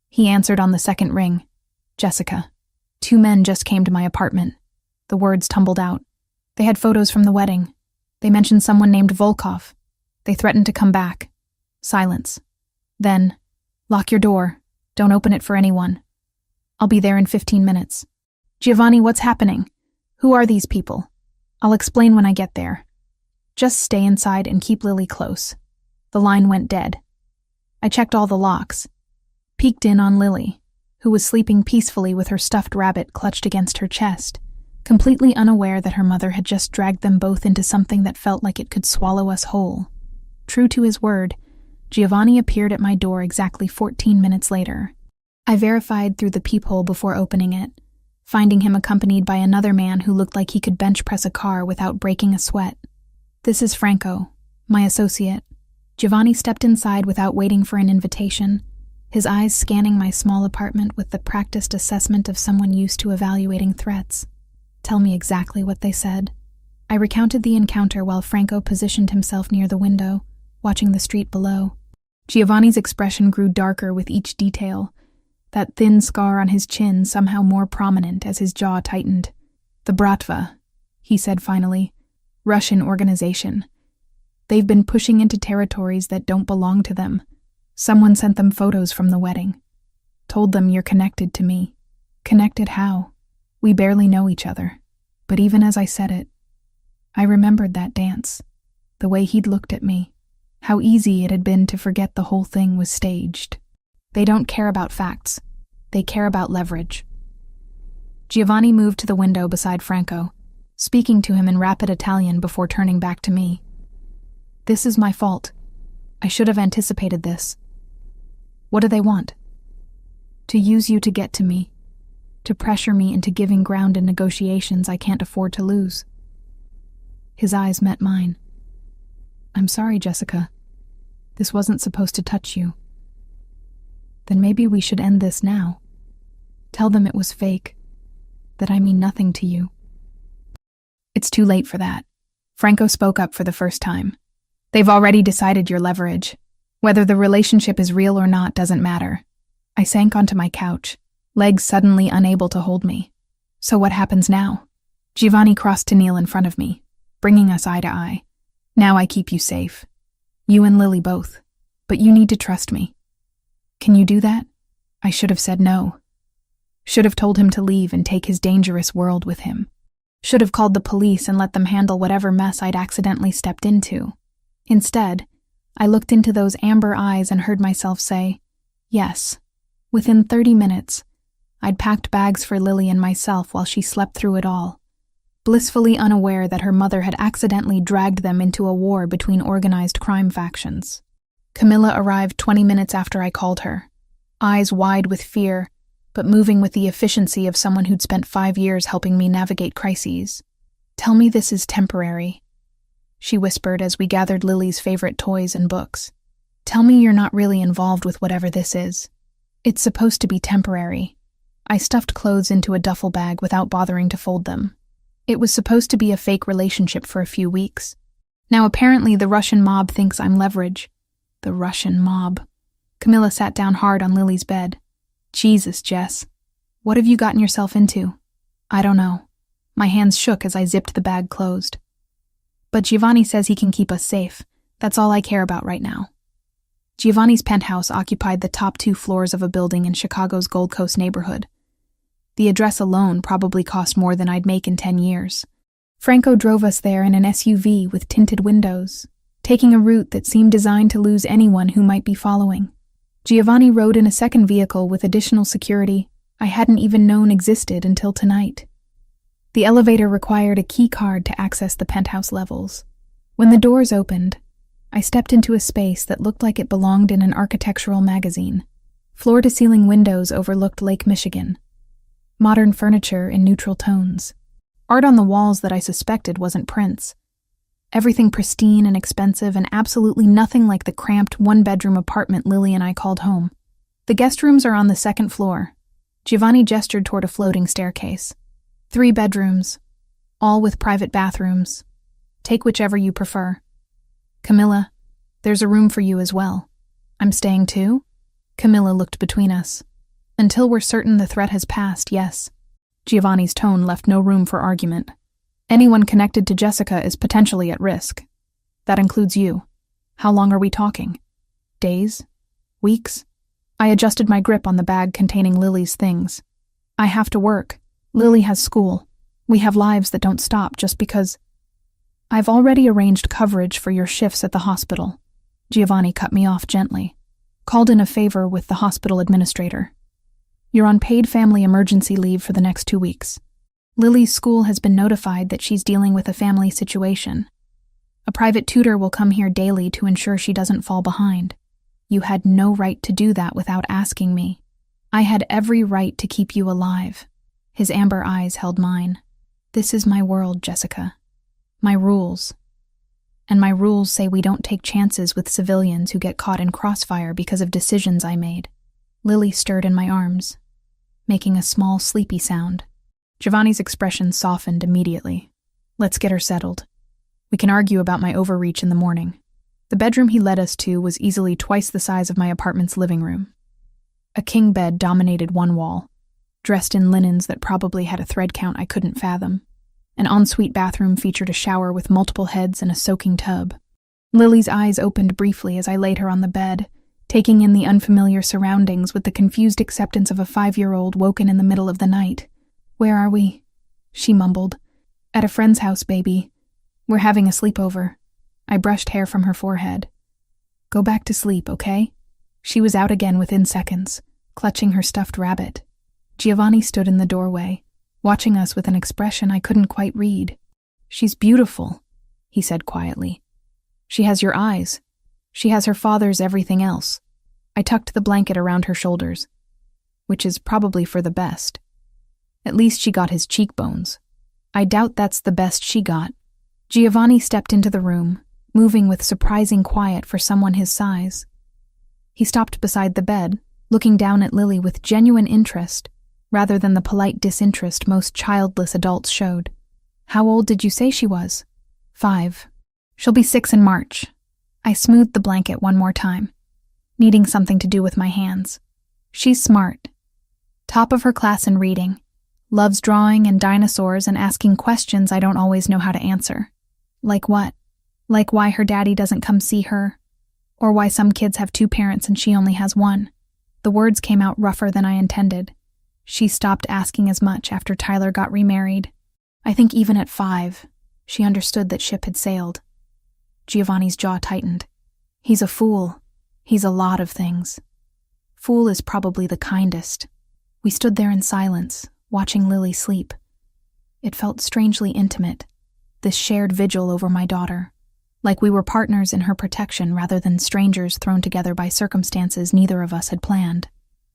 Speaker 1: He answered on the second ring. Jessica. 2 men just came to my apartment. The words tumbled out. They had photos from the wedding. They mentioned someone named Volkov. They threatened to come back. Silence. Then, lock your door. Don't open it for anyone. I'll be there in 15 minutes. Giovanni, what's happening? Who are these people? I'll explain when I get there. Just stay inside and keep Lily close. The line went dead. I checked all the locks. Peeked in on Lily, who was sleeping peacefully with her stuffed rabbit clutched against her chest, completely unaware that her mother had just dragged them both into something that felt like it could swallow us whole. True to his word, Giovanni appeared at my door exactly 14 minutes later. I verified through the peephole before opening it, finding him accompanied by another man who looked like he could bench press a car without breaking a sweat. "This is Franco, my associate." Giovanni stepped inside without waiting for an invitation, his eyes scanning my small apartment with the practiced assessment of someone used to evaluating threats. "Tell me exactly what they said." I recounted the encounter while Franco positioned himself near the window, watching the street below. Giovanni's expression grew darker with each detail, that thin scar on his chin somehow more prominent as his jaw tightened. "The Bratva," he said finally. "Russian organization. They've been pushing into territories that don't belong to them. Someone sent them photos from the wedding. Told them you're connected to me." "Connected how? We barely know each other." But even as I said it, I remembered that dance, the way he'd looked at me, how easy it had been to forget the whole thing was staged. They don't care about facts. They care about leverage. Giovanni moved to the window beside Franco, speaking to him in rapid Italian before turning back to me. "This is my fault. I should have anticipated this. What do they want?" "To use you to get to me, to pressure me into giving ground in negotiations I can't afford to lose." His eyes met mine. "I'm sorry, Jessica. This wasn't supposed to touch you." "Then maybe we should end this now. Tell them it was fake, that I mean nothing to you." "It's too late for that." Franco spoke up for the first time. "They've already decided your leverage. Whether the relationship is real or not doesn't matter." I sank onto my couch, legs suddenly unable to hold me. "So what happens now?" Giovanni crossed to kneel in front of me, bringing us eye to eye. "Now I keep you safe. You and Lily both. But you need to trust me." "Can you do that?" I should have said no. Should have told him to leave and take his dangerous world with him. Should have called the police and let them handle whatever mess I'd accidentally stepped into. Instead, I looked into those amber eyes and heard myself say, yes. Within 30 minutes, I'd packed bags for Lily and myself while she slept through it all, blissfully unaware that her mother had accidentally dragged them into a war between organized crime factions. Camilla arrived 20 minutes after I called her, eyes wide with fear, but moving with the efficiency of someone who'd spent 5 years helping me navigate crises. "Tell me this is temporary," she whispered as we gathered Lily's favorite toys and books. "Tell me you're not really involved with whatever this is. It's supposed to be temporary." I stuffed clothes into a duffel bag without bothering to fold them. It was supposed to be a fake relationship for a few weeks. Now apparently the Russian mob thinks I'm leverage. The Russian mob. Camilla sat down hard on Lily's bed. "Jesus, Jess. What have you gotten yourself into?" "I don't know." My hands shook as I zipped the bag closed. "But Giovanni says he can keep us safe. That's all I care about right now." Giovanni's penthouse occupied the top 2 floors of a building in Chicago's Gold Coast neighborhood. The address alone probably cost more than I'd make in 10 years. Franco drove us there in an SUV with tinted windows, taking a route that seemed designed to lose anyone who might be following. Giovanni rode in a second vehicle with additional security I hadn't even known existed until tonight. The elevator required a key card to access the penthouse levels. When the doors opened, I stepped into a space that looked like it belonged in an architectural magazine. Floor-to-ceiling windows overlooked Lake Michigan. Modern furniture in neutral tones. Art on the walls that I suspected wasn't prints. Everything pristine and expensive and absolutely nothing like the cramped 1-bedroom apartment Lily and I called home. "The guest rooms are on the 2nd floor. Giovanni gestured toward a floating staircase. 3 bedrooms, all with private bathrooms. Take whichever you prefer. Camilla, there's a room for you as well." "I'm staying too?" Camilla looked between us. "Until we're certain the threat has passed, yes." Giovanni's tone left no room for argument. "Anyone connected to Jessica is potentially at risk. That includes you. How long are we talking? Days? Weeks?" I adjusted my grip on the bag containing Lily's things. "I have to work. Lily has school. We have lives that don't stop just because—" "I've already arranged coverage for your shifts at the hospital." Giovanni cut me off gently. "Called in a favor with the hospital administrator. You're on paid family emergency leave for the next 2 weeks. Lily's school has been notified that she's dealing with a family situation. A private tutor will come here daily to ensure she doesn't fall behind. You had no right to do that without asking me." I had every right to keep you alive. His amber eyes held mine. This is my world, Jessica. My rules. And my rules say we don't take chances with civilians who get caught in crossfire because of decisions I made. Lily stirred in my arms, making a small, sleepy sound. Giovanni's expression softened immediately. Let's get her settled. We can argue about my overreach in the morning. The bedroom he led us to was easily twice the size of my apartment's living room. A king bed dominated one wall, dressed in linens that probably had a thread count I couldn't fathom. An ensuite bathroom featured a shower with multiple heads and a soaking tub. Lily's eyes opened briefly as I laid her on the bed, taking in the unfamiliar surroundings with the confused acceptance of a 5-year-old woken in the middle of the night. Where are we? She mumbled. At a friend's house, baby. We're having a sleepover. I brushed hair from her forehead. Go back to sleep, okay? She was out again within seconds, clutching her stuffed rabbit. Giovanni stood in the doorway, watching us with an expression I couldn't quite read. She's beautiful, he said quietly. She has your eyes. She has her father's everything else. I tucked the blanket around her shoulders, which is probably for the best. At least she got his cheekbones. I doubt that's the best she got. Giovanni stepped into the room, moving with surprising quiet for someone his size. He stopped beside the bed, looking down at Lily with genuine interest, rather than the polite disinterest most childless adults showed. How old did you say she was? 5. She'll be 6 in March. I smoothed the blanket one more time, needing something to do with my hands. She's smart. Top of her class in reading. Loves drawing and dinosaurs and asking questions I don't always know how to answer. Like what? Like why her daddy doesn't come see her? Or why some kids have 2 parents and she only has 1. The words came out rougher than I intended. She stopped asking as much after Tyler got remarried. I think even at 5, she understood that ship had sailed. Giovanni's jaw tightened. He's a fool. He's a lot of things. Fool is probably the kindest. We stood there in silence, watching Lily sleep. It felt strangely intimate, this shared vigil over my daughter, like we were partners in her protection rather than strangers thrown together by circumstances neither of us had planned.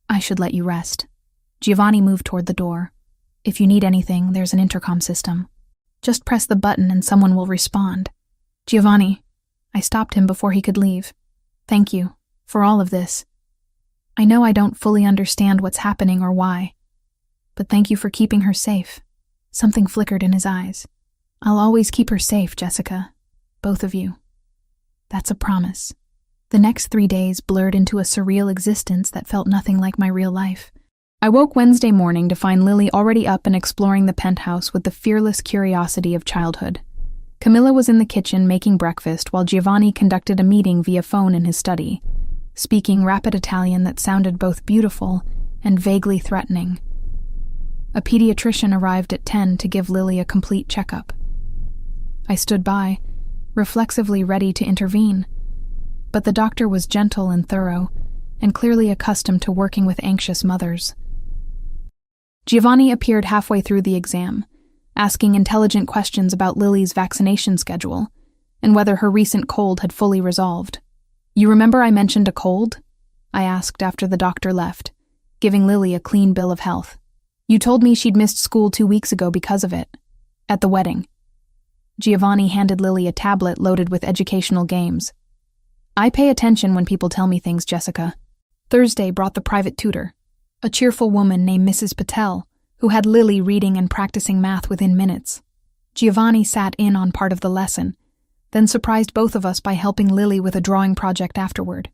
Speaker 1: I should let you rest. Giovanni moved toward the door. If you need anything, there's an intercom system. Just press the button and someone will respond. Giovanni. I stopped him before he could leave. Thank you for all of this. I know I don't fully understand what's happening or why, but thank you for keeping her safe. Something flickered in his eyes. I'll always keep her safe, Jessica. Both of you. That's a promise. The next 3 days blurred into a surreal existence that felt nothing like my real life. I woke Wednesday morning to find Lily already up and exploring the penthouse with the fearless curiosity of childhood. Camilla was in the kitchen making breakfast while Giovanni conducted a meeting via phone in his study, speaking rapid Italian that sounded both beautiful and vaguely threatening. A pediatrician arrived at 10 to give Lily a complete checkup. I stood by, reflexively ready to intervene, but the doctor was gentle and thorough, and clearly accustomed to working with anxious mothers. Giovanni appeared halfway through the exam, asking intelligent questions about Lily's vaccination schedule and whether her recent cold had fully resolved. You remember I mentioned a cold? I asked after the doctor left, giving Lily a clean bill of health. You told me she'd missed school 2 weeks ago because of it. At the wedding. Giovanni handed Lily a tablet loaded with educational games. I pay attention when people tell me things, Jessica. Thursday brought the private tutor, a cheerful woman named Mrs. Patel, who had Lily reading and practicing math within minutes. Giovanni sat in on part of the lesson, then surprised both of us by helping Lily with a drawing project afterward.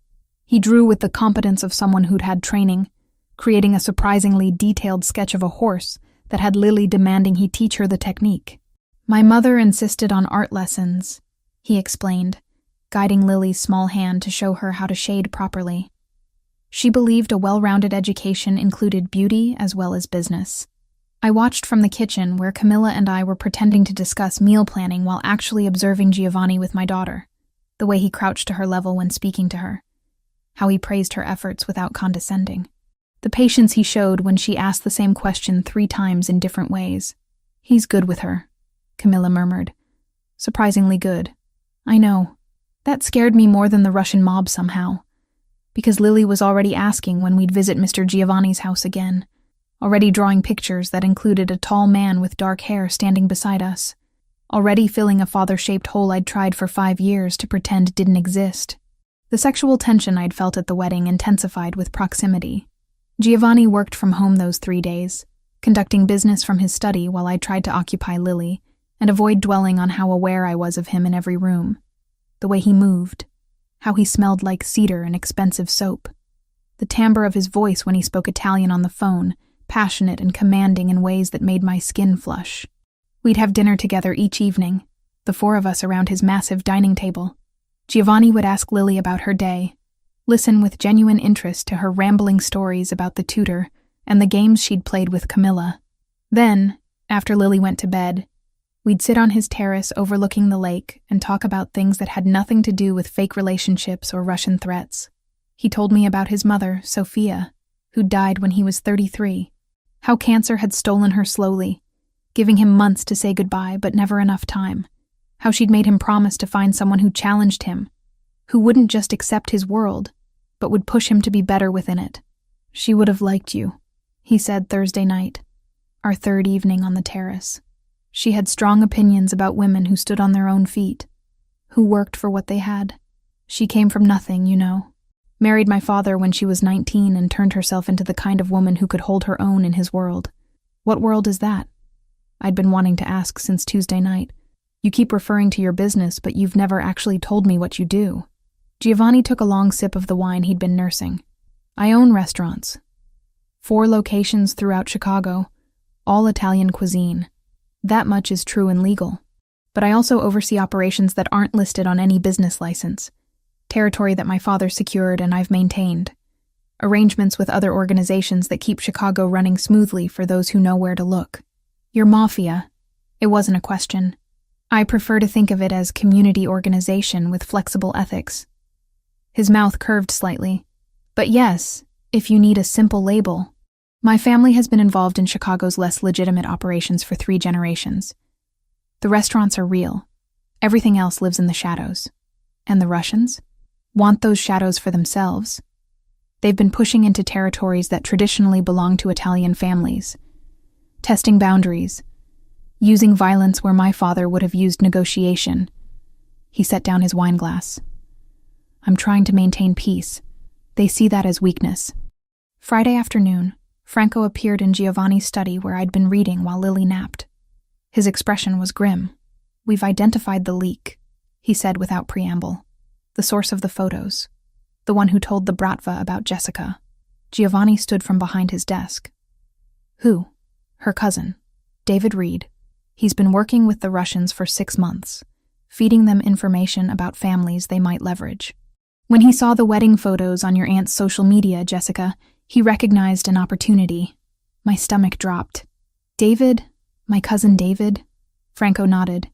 Speaker 1: He drew with the competence of someone who'd had training, creating a surprisingly detailed sketch of a horse that had Lily demanding he teach her the technique. My mother insisted on art lessons, he explained, guiding Lily's small hand to show her how to shade properly. She believed a well-rounded education included beauty as well as business. I watched from the kitchen where Camilla and I were pretending to discuss meal planning while actually observing Giovanni with my daughter, the way he crouched to her level when speaking to her, how he praised her efforts without condescending, the patience he showed when she asked the same question 3 times in different ways. He's good with her, Camilla murmured. Surprisingly good. I know. That scared me more than the Russian mob somehow. because Lily was already asking when we'd visit Mr. Giovanni's house again, already drawing pictures that included a tall man with dark hair standing beside us, already filling a father-shaped hole I'd tried for 5 years to pretend didn't exist. The sexual tension I'd felt at the wedding intensified with proximity. Giovanni worked from home those 3 days, conducting business from his study while I tried to occupy Lily and avoid dwelling on how aware I was of him in every room. The way he moved, how he smelled like cedar and expensive soap. The timbre of his voice when he spoke Italian on the phone, passionate and commanding in ways that made my skin flush. We'd have dinner together each evening, the 4 of us around his massive dining table. Giovanni would ask Lily about her day, listen with genuine interest to her rambling stories about the tutor and the games she'd played with Camilla. Then, after Lily went to bed, we'd sit on his terrace overlooking the lake and talk about things that had nothing to do with fake relationships or Russian threats. He told me about his mother, Sophia, who died when he was 33, how cancer had stolen her slowly, giving him months to say goodbye but never enough time, how she'd made him promise to find someone who challenged him, who wouldn't just accept his world, but would push him to be better within it. She would have liked you, he said Thursday night, our 3rd evening on the terrace. She had strong opinions about women who stood on their own feet, who worked for what they had. She came from nothing, you know. Married my father when she was 19 and turned herself into the kind of woman who could hold her own in his world. What world is that? I'd been wanting to ask since Tuesday night. You keep referring to your business, but you've never actually told me what you do. Giovanni took a long sip of the wine he'd been nursing. I own restaurants. 4 locations throughout Chicago, all Italian cuisine. That much is true and legal. But I also oversee operations that aren't listed on any business license, territory that my father secured and I've maintained, arrangements with other organizations that keep Chicago running smoothly for those who know where to look. Your Mafia. It wasn't a question. I prefer to think of it as community organization with flexible ethics. His mouth curved slightly. But yes, if you need a simple label. My family has been involved in Chicago's less legitimate operations for 3 generations. The restaurants are real. Everything else lives in the shadows. And the Russians want those shadows for themselves. They've been pushing into territories that traditionally belong to Italian families, testing boundaries, using violence where my father would have used negotiation. He set down his wine glass. I'm trying to maintain peace. They see that as weakness. Friday afternoon, Franco appeared in Giovanni's study where I'd been reading while Lily napped. His expression was grim. We've identified the leak, he said without preamble. The source of the photos. The one who told the Bratva about Jessica. Giovanni stood from behind his desk. Who? Her cousin, David Reed. He's been working with the Russians for 6 months, feeding them information about families they might leverage. When he saw the wedding photos on your aunt's social media, Jessica, he recognized an opportunity. My stomach dropped. David? My cousin David? Franco nodded.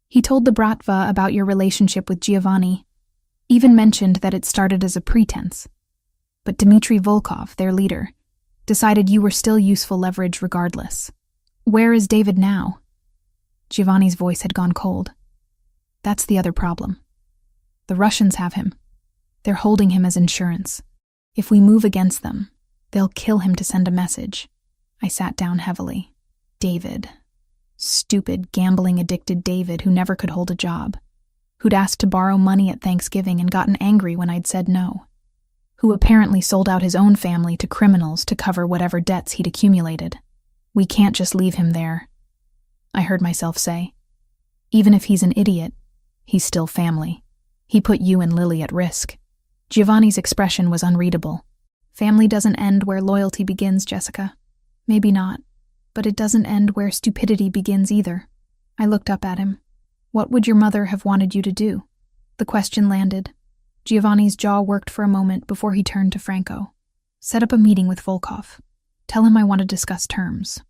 Speaker 1: He told the Bratva about your relationship with Giovanni, even mentioned that it started as a pretense. But Dmitry Volkov, their leader, decided you were still useful leverage regardless. Where is David now? Giovanni's voice had gone cold. That's the other problem. The Russians have him. They're holding him as insurance. If we move against them, they'll kill him to send a message. I sat down heavily. David. Stupid, gambling-addicted David who never could hold a job. Who'd asked to borrow money at Thanksgiving and gotten angry when I'd said no. Who apparently sold out his own family to criminals to cover whatever debts he'd accumulated. We can't just leave him there, I heard myself say. Even if he's an idiot, he's still family. He put you and Lily at risk. Giovanni's expression was unreadable. Family doesn't end where loyalty begins, Jessica. Maybe not, but it doesn't end where stupidity begins either. I looked up at him. What would your mother have wanted you to do? The question landed. Giovanni's jaw worked for a moment before he turned to Franco. Set up a meeting with Volkov. Tell him I want to discuss terms.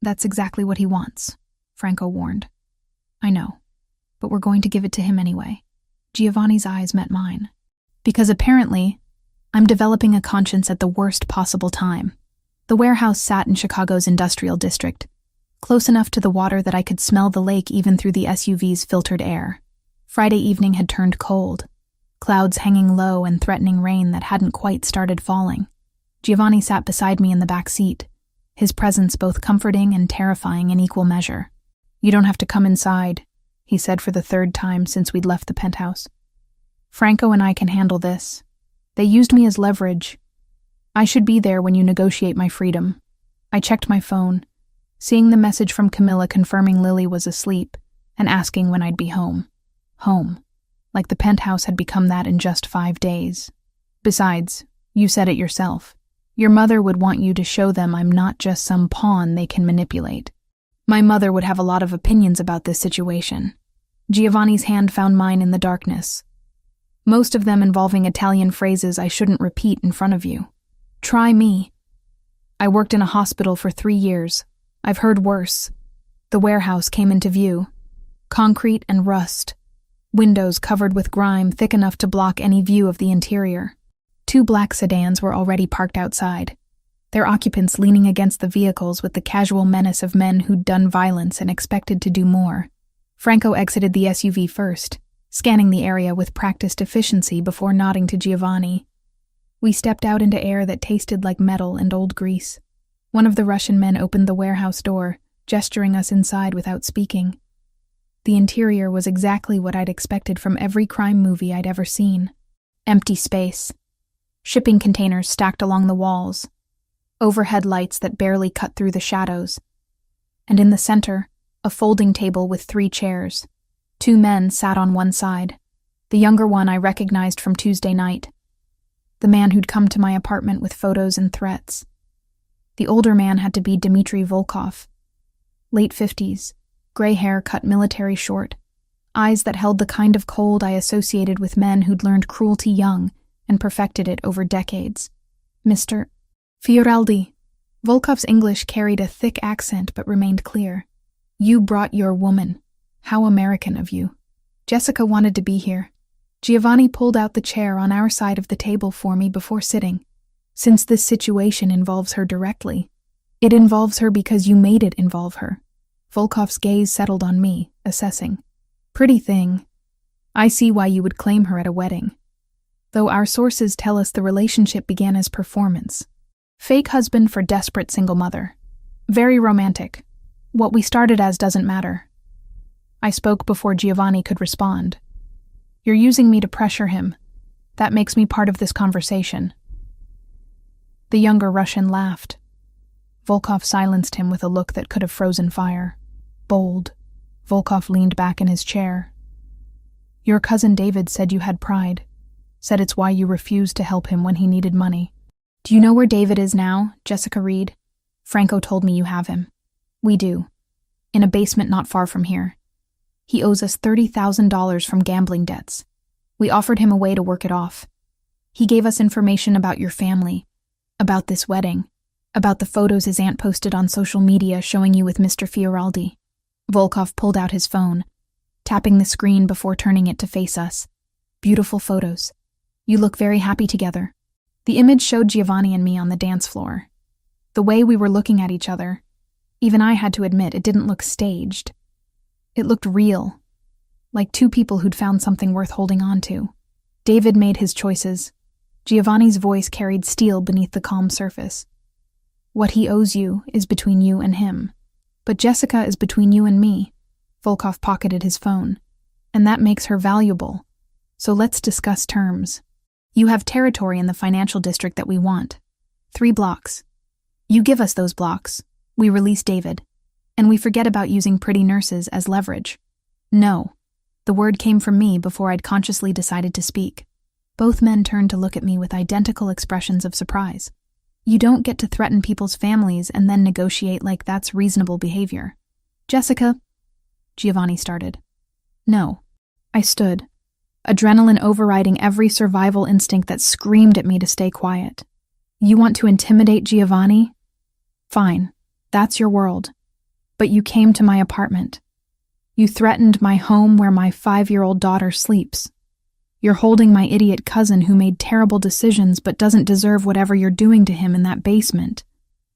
Speaker 1: That's exactly what he wants, Franco warned. I know, but we're going to give it to him anyway. Giovanni's eyes met mine. Because apparently, I'm developing a conscience at the worst possible time. The warehouse sat in Chicago's industrial district, close enough to the water that I could smell the lake even through the SUV's filtered air. Friday evening had turned cold. clouds hanging low and threatening rain that hadn't quite started falling. Giovanni sat beside me in the back seat, his presence both comforting and terrifying in equal measure. "You don't have to come inside," he said for the third time since we'd left the penthouse. "Franco and I can handle this. They used me as leverage. I should be there when you negotiate my freedom." I checked my phone, seeing the message from Camilla confirming Lily was asleep and asking when I'd be home. Home. Like the penthouse had become that in just 5 days. Besides, you said it yourself. Your mother would want you to show them I'm not just some pawn they can manipulate. My mother would have a lot of opinions about this situation. Giovanni's hand found mine in the darkness, most of them involving Italian phrases I shouldn't repeat in front of you. Try me. I worked in a hospital for 3 years. I've heard worse. The warehouse came into view. Concrete and rust. Windows covered with grime thick enough to block any view of the interior. 2 black sedans were already parked outside, their occupants leaning against the vehicles with the casual menace of men who'd done violence and expected to do more. Franco exited the SUV first, scanning the area with practiced efficiency before nodding to Giovanni. We stepped out into air that tasted like metal and old grease. One of the Russian men opened the warehouse door, gesturing us inside without speaking. The interior was exactly what I'd expected from every crime movie I'd ever seen. Empty space. Shipping containers stacked along the walls. Overhead lights that barely cut through the shadows. And in the center, a folding table with 3 chairs. 2 men sat on one side. The younger one I recognized from Tuesday night. The man who'd come to my apartment with photos and threats. The older man had to be Dmitry Volkov. Late 50s, gray hair cut military short, eyes that held the kind of cold I associated with men who'd learned cruelty young and perfected it over decades. Mr. Fioraldi. Volkov's English carried a thick accent but remained clear. "You brought your woman. How American of you. Jessica wanted to be here." Giovanni pulled out the chair on our side of the table for me before sitting. "Since this situation involves her directly, it involves her because you made it involve her." Volkov's gaze settled on me, assessing. "Pretty thing. I see why you would claim her at a wedding. Though our sources tell us the relationship began as performance. Fake husband for desperate single mother. Very romantic. What we started as doesn't matter." I spoke before Giovanni could respond. "You're using me to pressure him. That makes me part of this conversation." The younger Russian laughed. Volkov silenced him with a look that could have frozen fire. Bold. Volkov leaned back in his chair. "Your cousin David said you had pride. Said it's why you refused to help him when he needed money. Do you know where David is now, Jessica Reed? Franco told me you have him." "We do. In a basement not far from here. He owes us $30,000 from gambling debts. We offered him a way to work it off. He gave us information about your family, about this wedding, about the photos his aunt posted on social media showing you with Mr. Fioraldi." Volkov pulled out his phone, tapping the screen before turning it to face us. "Beautiful photos. You look very happy together." The image showed Giovanni and me on the dance floor. The way we were looking at each other, even I had to admit it didn't look staged. It looked real, like 2 people who'd found something worth holding on to. David made his choices. Giovanni's voice carried steel beneath the calm surface. "What he owes you is between you and him. But Jessica is between you and me." Volkov pocketed his phone. "And that makes her valuable. So let's discuss terms. You have territory in the financial district that we want. 3 blocks. You give us those blocks. We release David. And we forget about using pretty nurses as leverage." "No." The word came from me before I'd consciously decided to speak. Both men turned to look at me with identical expressions of surprise. "You don't get to threaten people's families and then negotiate like that's reasonable behavior." "Jessica," Giovanni started. "No." I stood, adrenaline overriding every survival instinct that screamed at me to stay quiet. "You want to intimidate Giovanni? Fine, that's your world. But you came to my apartment. You threatened my home where my 5-year-old daughter sleeps. You're holding my idiot cousin who made terrible decisions but doesn't deserve whatever you're doing to him in that basement."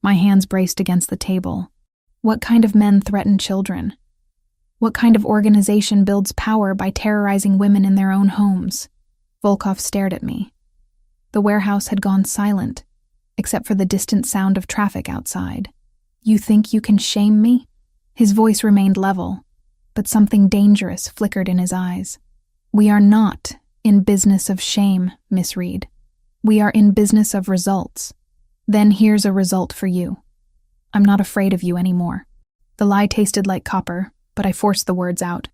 Speaker 1: My hands braced against the table. What kind of men threaten children? What kind of organization builds power by terrorizing women in their own homes? Volkov stared at me. The warehouse had gone silent, except for the distant sound of traffic outside. You think you can shame me? His voice remained level, but something dangerous flickered in his eyes. We are not in business of shame, Miss Reed. We are in business of results. Then here's a result for you. I'm not afraid of you anymore. The lie tasted like copper, but I forced the words out.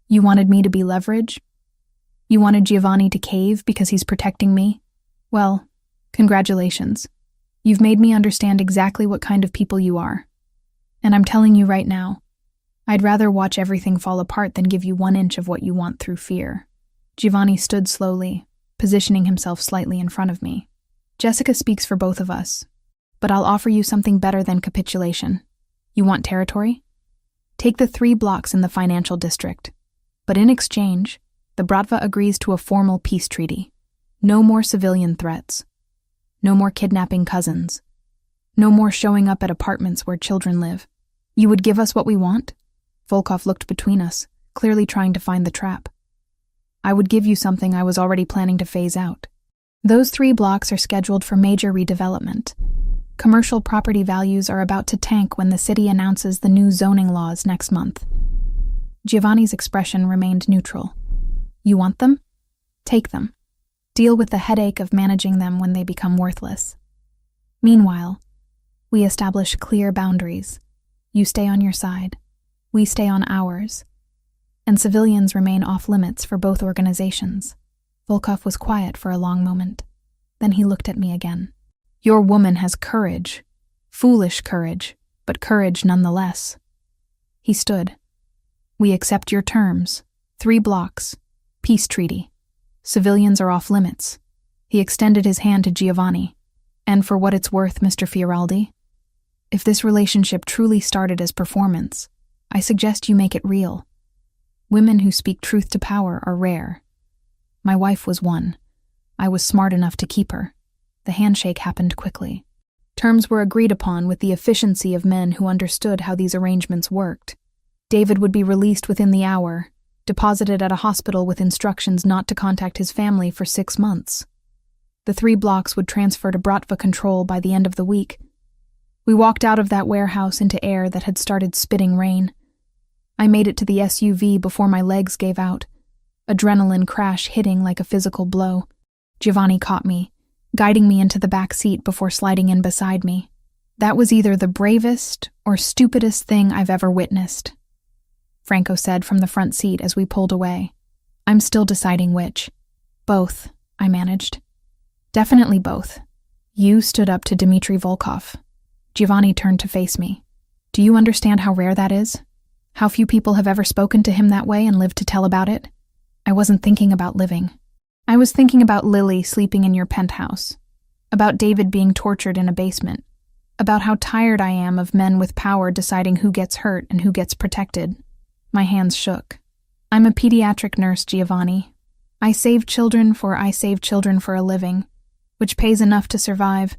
Speaker 1: You wanted me to be leverage? You wanted Giovanni to cave because he's protecting me? Well, congratulations. You've made me understand exactly what kind of people you are. And I'm telling you right now, I'd rather watch everything fall apart than give you 1 inch of what you want through fear. Giovanni stood slowly, positioning himself slightly in front of me. Jessica speaks for both of us, but I'll offer you something better than capitulation. You want territory? Take the 3 blocks in the financial district. But in exchange, the Bratva agrees to a formal peace treaty. No more civilian threats. No more kidnapping cousins. No more showing up at apartments where children live. You would give us what we want? Volkov looked between us, clearly trying to find the trap. I would give you something I was already planning to phase out. Those 3 blocks are scheduled for major redevelopment. Commercial property values are about to tank when the city announces the new zoning laws next month. Giovanni's expression remained neutral. You want them? Take them. Deal with the headache of managing them when they become worthless. Meanwhile, we establish clear boundaries. You stay on your side. We stay on ours. And civilians remain off-limits for both organizations. Volkov was quiet for a long moment. Then he looked at me again. Your woman has courage. Foolish courage, but courage nonetheless. He stood. We accept your terms. 3 blocks. Peace treaty. Civilians are off-limits. He extended his hand to Giovanni. And for what it's worth, Mr. Fioraldi, if this relationship truly started as performance, I suggest you make it real. Women who speak truth to power are rare. My wife was one. I was smart enough to keep her. The handshake happened quickly. Terms were agreed upon with the efficiency of men who understood how these arrangements worked. David would be released within the hour, deposited at a hospital with instructions not to contact his family for 6 months. The 3 blocks would transfer to Bratva control by the end of the week. We walked out of that warehouse into air that had started spitting rain. I made it to the SUV before my legs gave out, adrenaline crash hitting like a physical blow. Giovanni caught me, guiding me into the back seat before sliding in beside me. That was either the bravest or stupidest thing I've ever witnessed, Franco said from the front seat as we pulled away. I'm still deciding which. Both, I managed. Definitely both. You stood up to Dmitry Volkov. Giovanni turned to face me. Do you understand how rare that is? How few people have ever spoken to him that way and lived to tell about it? I wasn't thinking about living. I was thinking about Lily sleeping in your penthouse, about David being tortured in a basement, about how tired I am of men with power deciding who gets hurt and who gets protected. My hands shook. I'm a pediatric nurse, Giovanni. I save children for a living, which pays enough to survive,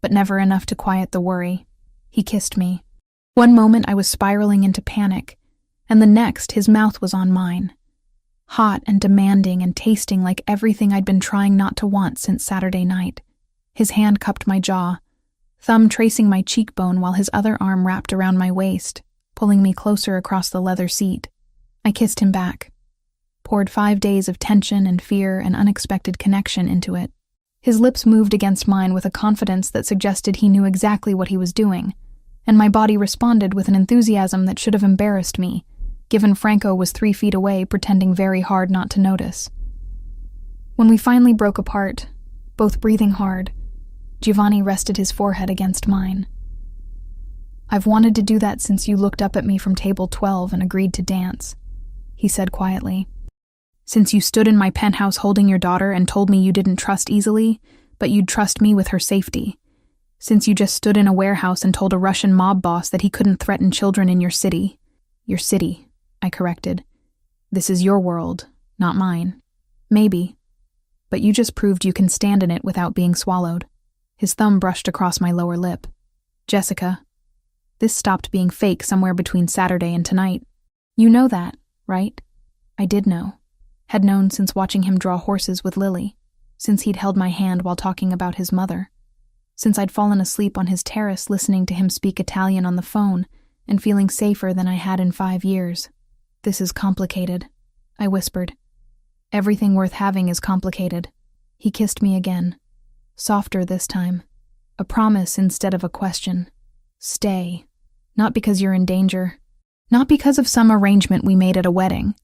Speaker 1: but never enough to quiet the worry. He kissed me. One moment I was spiraling into panic, and the next his mouth was on mine. Hot and demanding and tasting like everything I'd been trying not to want since Saturday night. His hand cupped my jaw, thumb tracing my cheekbone while his other arm wrapped around my waist, pulling me closer across the leather seat. I kissed him back, poured 5 days of tension and fear and unexpected connection into it. His lips moved against mine with a confidence that suggested he knew exactly what he was doing, and my body responded with an enthusiasm that should have embarrassed me, given Franco was 3 feet away pretending very hard not to notice. When we finally broke apart, both breathing hard, Giovanni rested his forehead against mine. I've wanted to do that since you looked up at me from table 12 and agreed to dance, he said quietly. Since you stood in my penthouse holding your daughter and told me you didn't trust easily, but you'd trust me with her safety. Since you just stood in a warehouse and told a Russian mob boss that he couldn't threaten children in your city. Your city, I corrected. This is your world, not mine. Maybe. But you just proved you can stand in it without being swallowed. His thumb brushed across my lower lip. Jessica, this stopped being fake somewhere between Saturday and tonight. You know that, right? I did know. Had known since watching him draw horses with Lily, since he'd held my hand while talking about his mother, since I'd fallen asleep on his terrace listening to him speak Italian on the phone and feeling safer than I had in 5 years. "This is complicated," I whispered. "Everything worth having is complicated." He kissed me again, softer this time, a promise instead of a question. "Stay. Not because you're in danger. Not because of some arrangement we made at a wedding.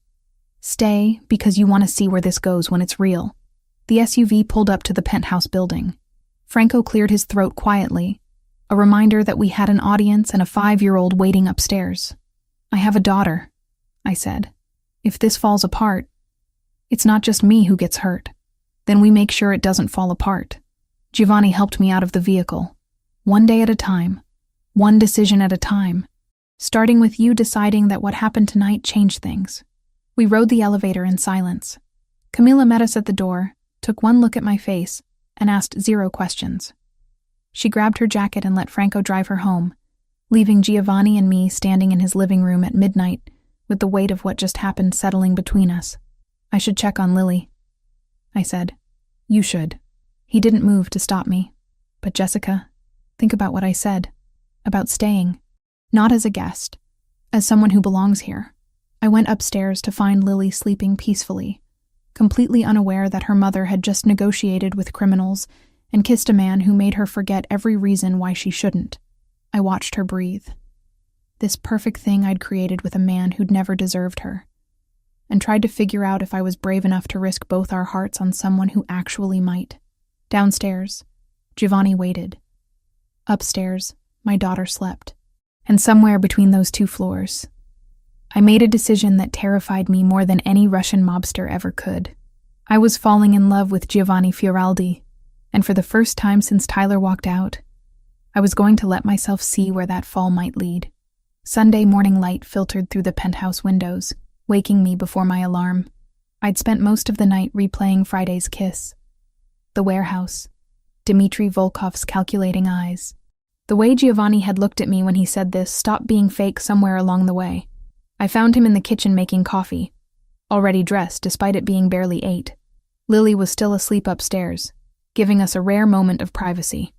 Speaker 1: Stay because you want to see where this goes when it's real." The SUV pulled up to the penthouse building. Franco cleared his throat quietly, a reminder that we had an audience and a 5-year-old waiting upstairs. "I have a daughter," I said. "If this falls apart, it's not just me who gets hurt. Then we make sure it doesn't fall apart." Giovanni helped me out of the vehicle. "One day at a time. One decision at a time. Starting with you deciding that what happened tonight changed things." We rode the elevator in silence. Camila met us at the door, took one look at my face, and asked 0 questions. She grabbed her jacket and let Franco drive her home, leaving Giovanni and me standing in his living room at midnight with the weight of what just happened settling between us. "I should check on Lily," I said. "You should." He didn't move to stop me. "But Jessica, think about what I said. About staying. Not as a guest. As someone who belongs here." I went upstairs to find Lily sleeping peacefully, completely unaware that her mother had just negotiated with criminals and kissed a man who made her forget every reason why she shouldn't. I watched her breathe. This perfect thing I'd created with a man who'd never deserved her, and tried to figure out if I was brave enough to risk both our hearts on someone who actually might. Downstairs, Giovanni waited. Upstairs, my daughter slept. And somewhere between those 2 floors, I made a decision that terrified me more than any Russian mobster ever could. I was falling in love with Giovanni Fioraldi, and for the first time since Tyler walked out, I was going to let myself see where that fall might lead. Sunday morning light filtered through the penthouse windows, waking me before my alarm. I'd spent most of the night replaying Friday's kiss. The warehouse. Dmitry Volkov's calculating eyes. The way Giovanni had looked at me when he said this stopped being fake somewhere along the way. I found him in the kitchen making coffee, already dressed despite it being barely 8. Lily was still asleep upstairs, giving us a rare moment of privacy.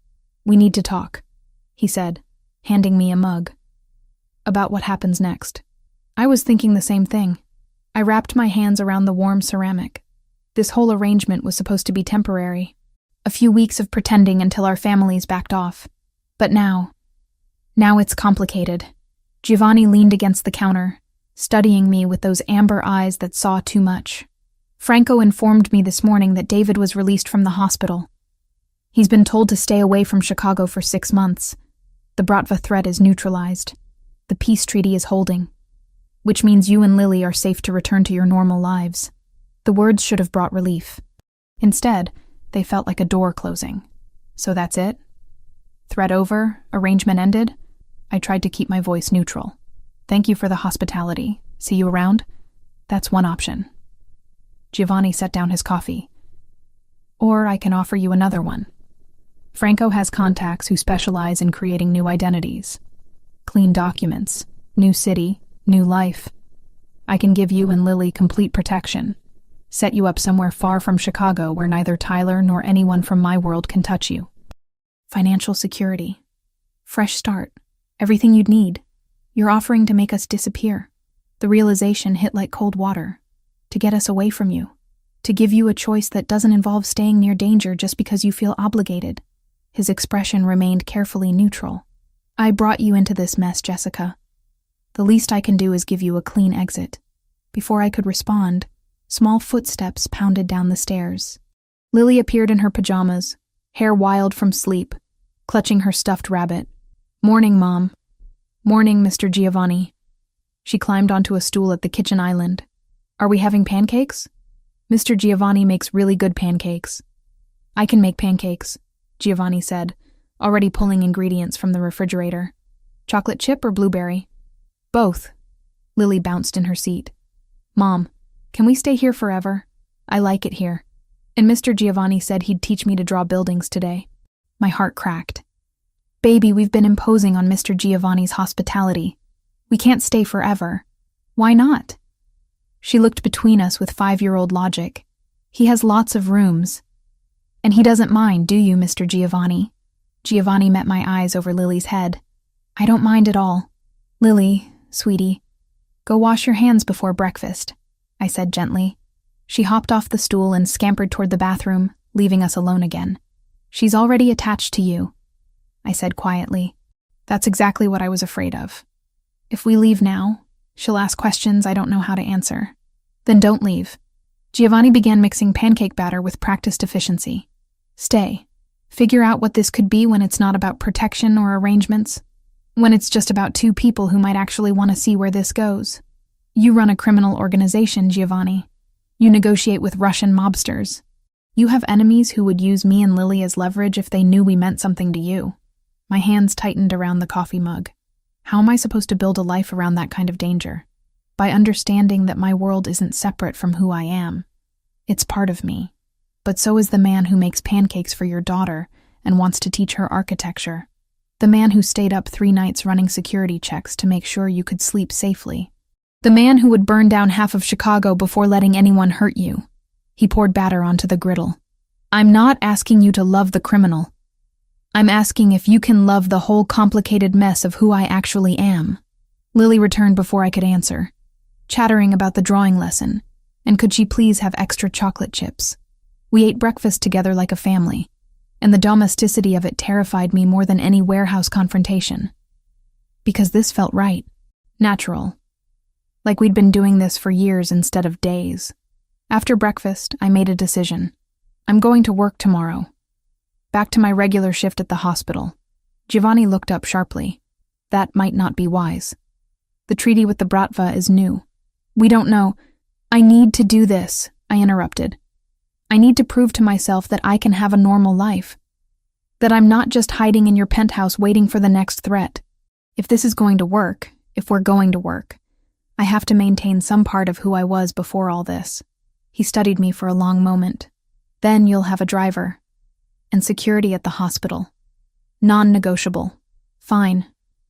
Speaker 1: "We need to talk," he said, handing me a mug. "About what happens next." I was thinking the same thing. I wrapped my hands around the warm ceramic. This whole arrangement was supposed to be temporary. A few weeks of pretending until our families backed off. But now it's complicated. Giovanni leaned against the counter, studying me with those amber eyes that saw too much. "Franco informed me this morning that David was released from the hospital. He's been told to stay away from Chicago for 6 months. The Bratva threat is neutralized. The peace treaty is holding, which means you and Lily are safe to return to your normal lives." The words should have brought relief. Instead, they felt like a door closing. "So that's it? Threat over? Arrangement ended?" I tried to keep my voice neutral. "Thank you for the hospitality. See you around?" That's one option. Giovanni set down his coffee. "Or I can offer you another one. Franco has contacts who specialize in creating new identities. Clean documents, new city, new life. I can give you and Lily complete protection. Set you up somewhere far from Chicago where neither Tyler nor anyone from my world can touch you. Financial security. Fresh start. Everything you'd need. You're offering to make us disappear." The realization hit like cold water. To get us away from you. To give you a choice that doesn't involve staying near danger just because you feel obligated. His expression remained carefully neutral. "I brought you into this mess, Jessica. The least I can do is give you a clean exit." Before I could respond, small footsteps pounded down the stairs. Lily appeared in her pajamas, hair wild from sleep, clutching her stuffed rabbit. "Morning, Mom." "Morning, Mr. Giovanni." She climbed onto a stool at the kitchen island. "Are we having pancakes?" "Mr. Giovanni makes really good pancakes." "I can make pancakes," Giovanni said, already pulling ingredients from the refrigerator. "Chocolate chip or blueberry?" "Both." Lily bounced in her seat. "Mom, can we stay here forever? I like it here. And Mr. Giovanni said he'd teach me to draw buildings today." My heart cracked. "Baby, we've been imposing on Mr. Giovanni's hospitality. We can't stay forever." "Why not?" She looked between us with 5-year-old logic. He has lots of rooms. And he doesn't mind, do you, Mr. Giovanni? Giovanni met my eyes over Lily's head. I don't mind at all. Lily, sweetie, go wash your hands before breakfast, I said gently. She hopped off the stool and scampered toward the bathroom, leaving us alone again. She's already attached to you, I said quietly. That's exactly what I was afraid of. If we leave now, she'll ask questions I don't know how to answer. Then don't leave. Giovanni began mixing pancake batter with practiced efficiency. Stay. Figure out what this could be when it's not about protection or arrangements. When it's just about 2 people who might actually want to see where this goes. You run a criminal organization, Giovanni. You negotiate with Russian mobsters. You have enemies who would use me and Lily as leverage if they knew we meant something to you. My hands tightened around the coffee mug. How am I supposed to build a life around that kind of danger? By understanding that my world isn't separate from who I am. It's part of me. But so is the man who makes pancakes for your daughter and wants to teach her architecture. The man who stayed up 3 nights running security checks to make sure you could sleep safely. The man who would burn down half of Chicago before letting anyone hurt you. He poured batter onto the griddle. I'm not asking you to love the criminal. I'm asking if you can love the whole complicated mess of who I actually am. Lily returned before I could answer, chattering about the drawing lesson, and could she please have extra chocolate chips. We ate breakfast together like a family, and the domesticity of it terrified me more than any warehouse confrontation. Because this felt right, natural. Like we'd been doing this for years instead of days. After breakfast, I made a decision. I'm going to work tomorrow. Back to my regular shift at the hospital. Giovanni looked up sharply. That might not be wise. The treaty with the Bratva is new. We don't know. I need to do this, I interrupted. I need to prove to myself that I can have a normal life. That I'm not just hiding in your penthouse waiting for the next threat. If this is going to work, if we're going to work, I have to maintain some part of who I was before all this. He studied me for a long moment. Then you'll have a driver. And security at the hospital. Non-negotiable. Fine.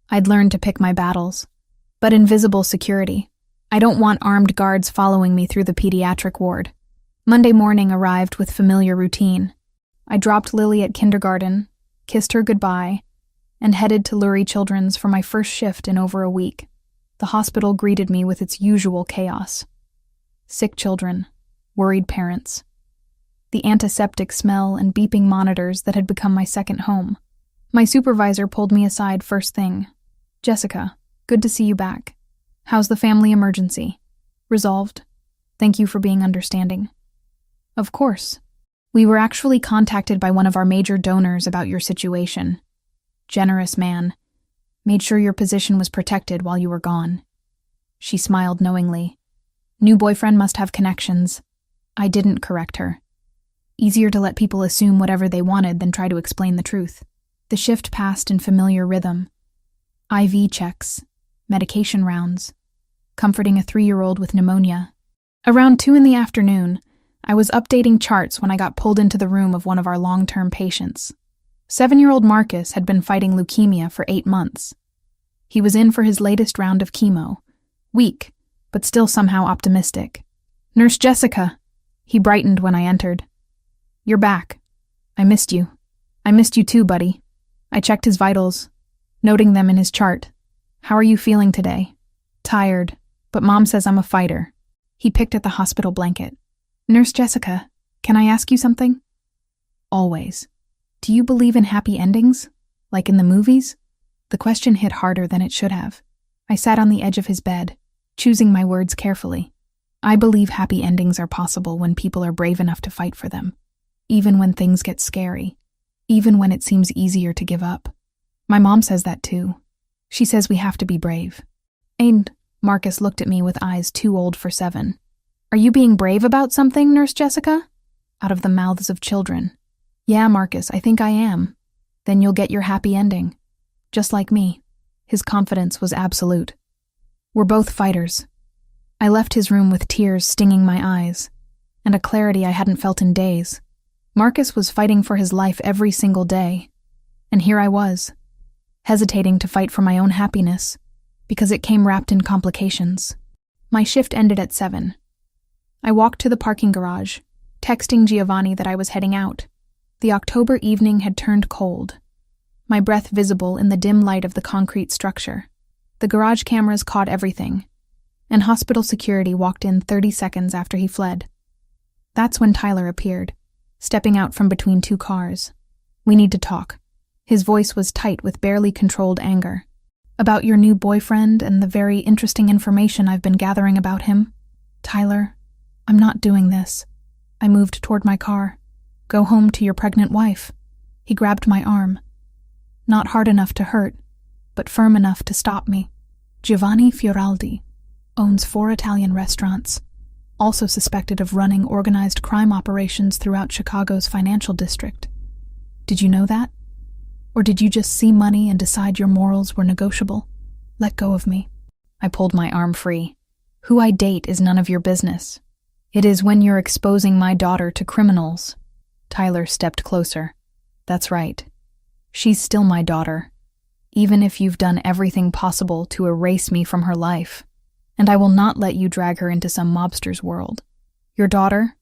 Speaker 1: I'd learned to pick my battles. But invisible security. I don't want armed guards following me through the pediatric ward. Monday morning arrived with familiar routine. I dropped Lily at kindergarten, kissed her goodbye, and headed to Lurie Children's for my first shift in over a week. The hospital greeted me with its usual chaos. Sick children, worried parents. The antiseptic smell and beeping monitors that had become my second home. My supervisor pulled me aside first thing. Jessica, good to see you back. How's the family emergency? Resolved. Thank you for being understanding. Of course. We were actually contacted by one of our major donors about your situation. Generous man. Made sure your position was protected while you were gone. She smiled knowingly. New boyfriend must have connections. I didn't correct her. Easier to let people assume whatever they wanted than try to explain the truth. The shift passed in familiar rhythm. IV checks, medication rounds, comforting a 3-year-old with pneumonia. Around 2 p.m, I was updating charts when I got pulled into the room of one of our long-term patients. 7-year-old Marcus had been fighting leukemia for 8 months. He was in for his latest round of chemo. Weak, but still somehow optimistic. Nurse Jessica! He brightened when I entered. You're back. I missed you. I missed you too, buddy. I checked his vitals, noting them in his chart. How are you feeling today? Tired, but Mom says I'm a fighter. He picked at the hospital blanket. Nurse Jessica, can I ask you something? Always. Do you believe in happy endings? Like in the movies? The question hit harder than it should have. I sat on the edge of his bed, choosing my words carefully. I believe happy endings are possible when people are brave enough to fight for them. Even when things get scary. Even when it seems easier to give up. My mom says that too. She says we have to be brave. And Marcus looked at me with eyes too old for 7. Are you being brave about something, Nurse Jessica? Out of the mouths of children. Yeah, Marcus, I think I am. Then you'll get your happy ending. Just like me. His confidence was absolute. We're both fighters. I left his room with tears stinging my eyes, and a clarity I hadn't felt in days. Marcus was fighting for his life every single day, and here I was, hesitating to fight for my own happiness, because it came wrapped in complications. My shift ended at 7. I walked to the parking garage, texting Giovanni that I was heading out. The October evening had turned cold, my breath visible in the dim light of the concrete structure. The garage cameras caught everything, and hospital security walked in 30 seconds after he fled. That's when Tyler appeared, stepping out from between two cars. "We need to talk." His voice was tight with barely controlled anger. "About your new boyfriend and the very interesting information I've been gathering about him." "Tyler, I'm not doing this." I moved toward my car. "Go home to your pregnant wife." He grabbed my arm. Not hard enough to hurt, but firm enough to stop me. Giovanni Fioraldi owns 4 Italian restaurants, also suspected of running organized crime operations throughout Chicago's financial district. Did you know that? Or did you just see money and decide your morals were negotiable? Let go of me. I pulled my arm free. Who I date is none of your business. It is when you're exposing my daughter to criminals. Tyler stepped closer. That's right. She's still my daughter, even if you've done everything possible to erase me from her life. And I will not let you drag her into some mobster's world. Your daughter,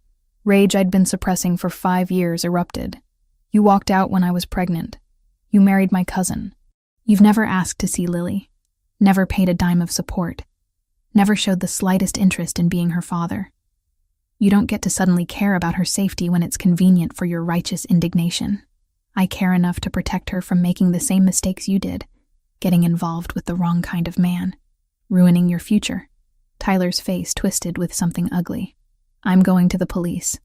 Speaker 1: rage I'd been suppressing for 5 years, erupted. You walked out when I was pregnant. You married my cousin. You've never asked to see Lily, never paid a dime of support, never showed the slightest interest in being her father. You don't get to suddenly care about her safety when it's convenient for your righteous indignation. I care enough to protect her from making the same mistakes you did, getting involved with the wrong kind of man, ruining your future. Tyler's face twisted with something ugly. I'm going to the police.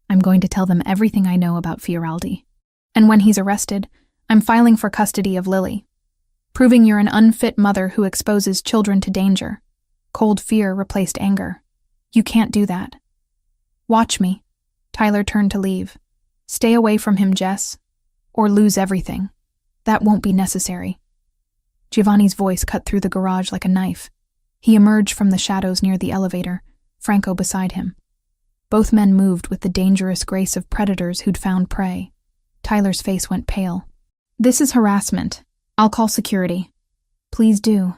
Speaker 1: I'm going to tell them everything I know about Fioraldi. And when he's arrested, I'm filing for custody of Lily, proving you're an unfit mother who exposes children to danger. Cold fear replaced anger. You can't do that. Watch me. Tyler turned to leave. Stay away from him, Jess, or lose everything. That won't be necessary. Giovanni's voice cut through the garage like a knife. He emerged from the shadows near the elevator, Franco beside him. Both men moved with the dangerous grace of predators who'd found prey. Tyler's face went pale. This is harassment. I'll call security. Please do.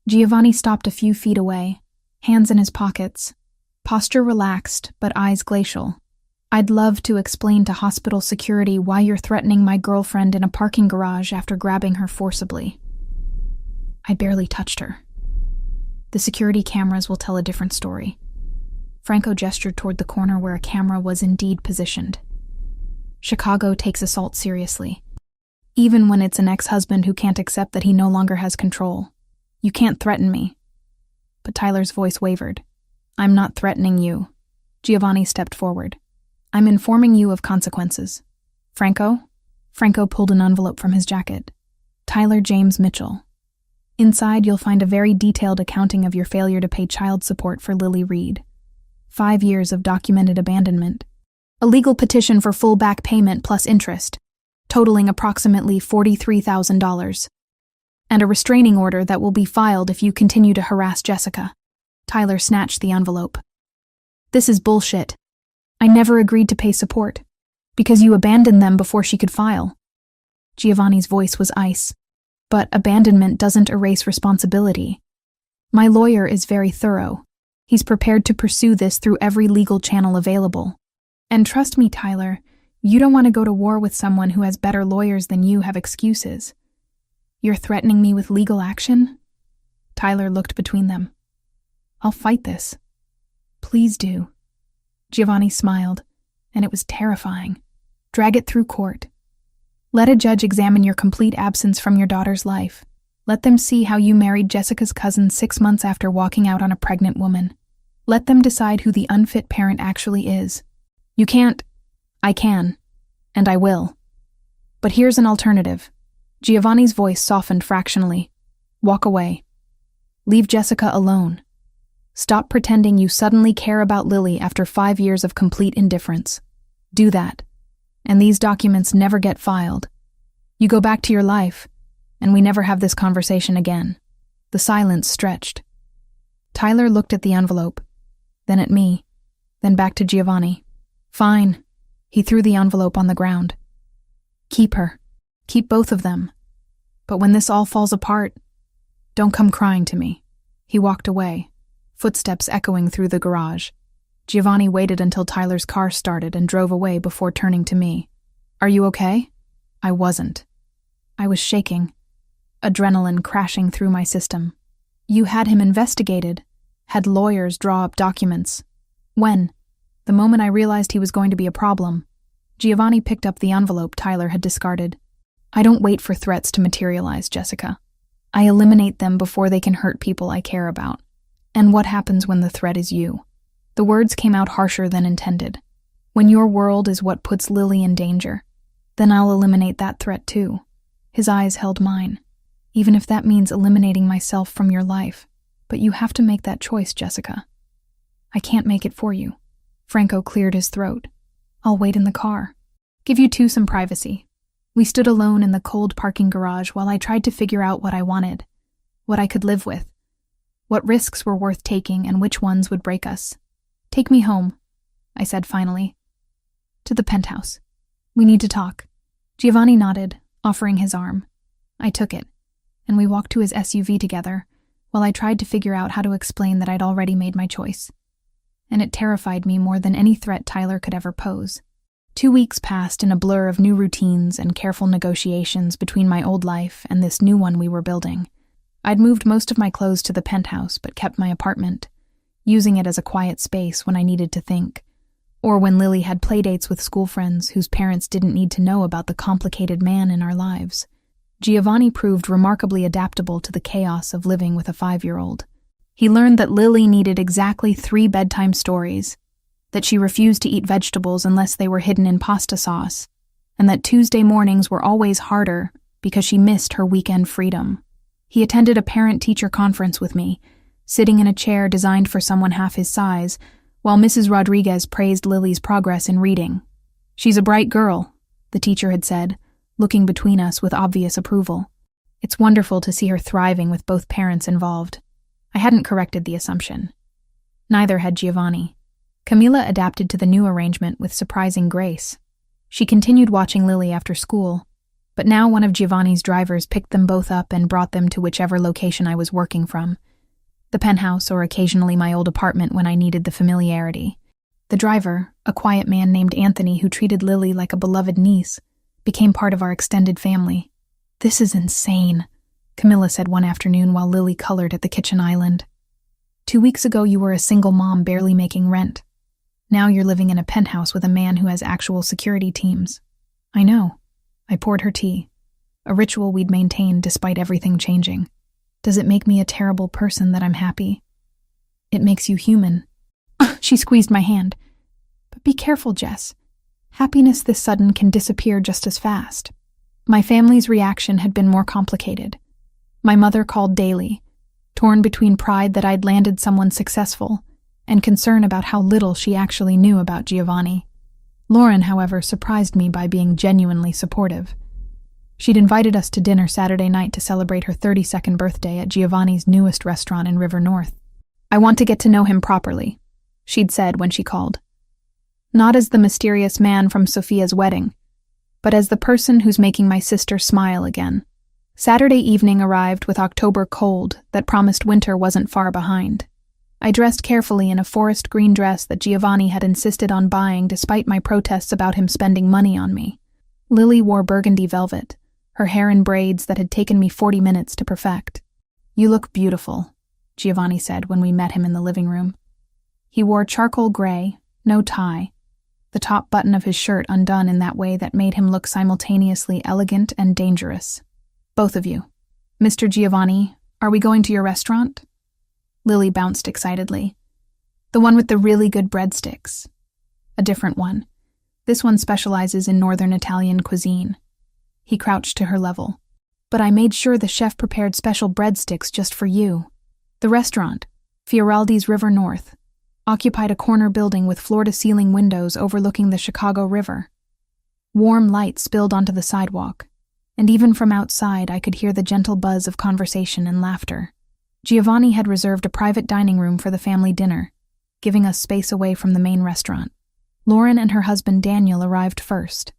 Speaker 1: Giovanni stopped a few feet away, hands in his pockets, posture relaxed but eyes glacial. I'd love to explain to hospital security why you're threatening my girlfriend in a parking garage after grabbing her forcibly. I barely touched her. The security cameras will tell a different story. Franco gestured toward the corner where a camera was indeed positioned. Chicago takes assault seriously, even when it's an ex-husband who can't accept that he no longer has control. You can't threaten me. But Tyler's voice wavered. I'm not threatening you. Giovanni stepped forward. I'm informing you of consequences. Franco? Franco pulled an envelope from his jacket. Tyler James Mitchell. Inside, you'll find a very detailed accounting of your failure to pay child support for Lily Reed. 5 years of documented abandonment. A legal petition for full back payment plus interest, totaling approximately $43,000. And a restraining order that will be filed if you continue to harass Jessica. Tyler snatched the envelope. This is bullshit. I never agreed to pay support, because you abandoned them before she could file. Giovanni's voice was ice. But abandonment doesn't erase responsibility. My lawyer is very thorough. He's prepared to pursue this through every legal channel available. And trust me, Tyler, you don't want to go to war with someone who has better lawyers than you have excuses. You're threatening me with legal action? Tyler looked between them. I'll fight this. Please do. Giovanni smiled, and it was terrifying. Drag it through court. Let a judge examine your complete absence from your daughter's life. Let them see how you married Jessica's cousin 6 months after walking out on a pregnant woman. Let them decide who the unfit parent actually is. You can't. I can. And I will. But here's an alternative. Giovanni's voice softened fractionally. Walk away. Leave Jessica alone. Stop pretending you suddenly care about Lily after 5 years of complete indifference. Do that. And these documents never get filed. You go back to your life, and we never have this conversation again. The silence stretched. Tyler looked at the envelope, then at me, then back to Giovanni. Fine. He threw the envelope on the ground. Keep her. Keep both of them. But when this all falls apart, don't come crying to me. He walked away, footsteps echoing through the garage. Giovanni waited until Tyler's car started and drove away before turning to me. "Are you okay?" I wasn't. I was shaking, adrenaline crashing through my system. "You had him investigated, had lawyers draw up documents. When?" The moment I realized he was going to be a problem, Giovanni picked up the envelope Tyler had discarded. "I don't wait for threats to materialize, Jessica. I eliminate them before they can hurt people I care about. And what happens when the threat is you?" The words came out harsher than intended. "When your world is what puts Lily in danger, then I'll eliminate that threat too." His eyes held mine. "Even if that means eliminating myself from your life. But you have to make that choice, Jessica." "I can't make it for you." Franco cleared his throat. "I'll wait in the car. Give you two some privacy." We stood alone in the cold parking garage while I tried to figure out what I wanted, what I could live with, what risks were worth taking and which ones would break us. "Take me home," I said finally. "To the penthouse. We need to talk." Giovanni nodded, offering his arm. I took it, and we walked to his SUV together, while I tried to figure out how to explain that I'd already made my choice. And it terrified me more than any threat Tyler could ever pose. 2 weeks passed in a blur of new routines and careful negotiations between my old life and this new one we were building. I'd moved most of my clothes to the penthouse but kept my apartment, using it as a quiet space when I needed to think, or when Lily had playdates with school friends whose parents didn't need to know about the complicated man in our lives. Giovanni proved remarkably adaptable to the chaos of living with a 5-year-old. He learned that Lily needed exactly 3 bedtime stories, that she refused to eat vegetables unless they were hidden in pasta sauce, and that Tuesday mornings were always harder because she missed her weekend freedom. He attended a parent-teacher conference with me, sitting in a chair designed for someone half his size, while Mrs. Rodriguez praised Lily's progress in reading. "She's a bright girl," the teacher had said, looking between us with obvious approval. "It's wonderful to see her thriving with both parents involved." I hadn't corrected the assumption. Neither had Giovanni. Camila adapted to the new arrangement with surprising grace. She continued watching Lily after school, but now one of Giovanni's drivers picked them both up and brought them to whichever location I was working from. The penthouse or occasionally my old apartment when I needed the familiarity. The driver, a quiet man named Anthony who treated Lily like a beloved niece, became part of our extended family. "This is insane," Camilla said one afternoon while Lily colored at the kitchen island. 2 weeks ago you were a single mom barely making rent. Now you're living in a penthouse with a man who has actual security teams." "I know." I poured her tea, a ritual we'd maintained despite everything changing. "Does it make me a terrible person that I'm happy?" "It makes you human." She squeezed my hand. "But be careful, Jess. Happiness this sudden can disappear just as fast." My family's reaction had been more complicated. My mother called daily, torn between pride that I'd landed someone successful and concern about how little she actually knew about Giovanni. Lauren, however, surprised me by being genuinely supportive. She'd invited us to dinner Saturday night to celebrate her 32nd birthday at Giovanni's newest restaurant in River North. "I want to get to know him properly," she'd said when she called. "Not as the mysterious man from Sophia's wedding, but as the person who's making my sister smile again." Saturday evening arrived with October cold that promised winter wasn't far behind. I dressed carefully in a forest green dress that Giovanni had insisted on buying despite my protests about him spending money on me. Lily wore burgundy velvet, her hair in braids that had taken me 40 minutes to perfect. "You look beautiful," Giovanni said when we met him in the living room. He wore charcoal gray, no tie, the top button of his shirt undone in that way that made him look simultaneously elegant and dangerous. "Both of you. Mr. Giovanni, are we going to your restaurant?" Lily bounced excitedly. "The one with the really good breadsticks." "A different one. This one specializes in Northern Italian cuisine." He crouched to her level. "But I made sure the chef prepared special breadsticks just for you." The restaurant, Fioraldi's River North, occupied a corner building with floor-to-ceiling windows overlooking the Chicago River. Warm light spilled onto the sidewalk, and even from outside I could hear the gentle buzz of conversation and laughter. Giovanni had reserved a private dining room for the family dinner, giving us space away from the main restaurant. Lauren and her husband Daniel arrived first.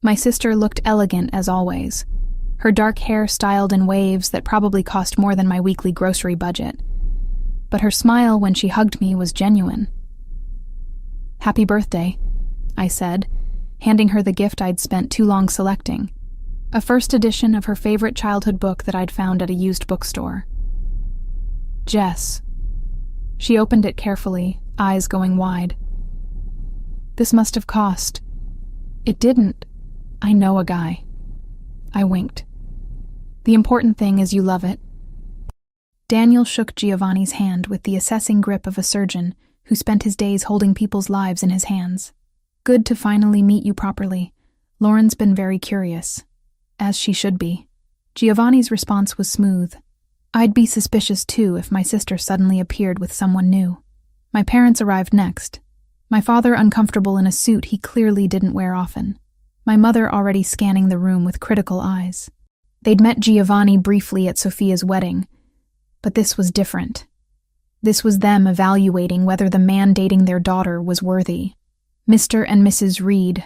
Speaker 1: My sister looked elegant as always, her dark hair styled in waves that probably cost more than my weekly grocery budget. but her smile when she hugged me was genuine. "Happy birthday," I said, handing her the gift I'd spent too long selecting, a first edition of her favorite childhood book that I'd found at a used bookstore. "Jess." She opened it carefully, eyes going wide. "This must have cost." "It didn't. I know a guy." I winked. "The important thing is you love it." Daniel shook Giovanni's hand with the assessing grip of a surgeon who spent his days holding people's lives in his hands. "Good to finally meet you properly. Lauren's been very curious." As she should be. Giovanni's response was smooth. I'd be suspicious too if my sister suddenly appeared with someone new. My parents arrived next. My father uncomfortable in a suit he clearly didn't wear often. My mother already scanning the room with critical eyes. They'd met Giovanni briefly at Sophia's wedding, but this was different. This was them evaluating whether the man dating their daughter was worthy. "Mr. and Mrs. Reed."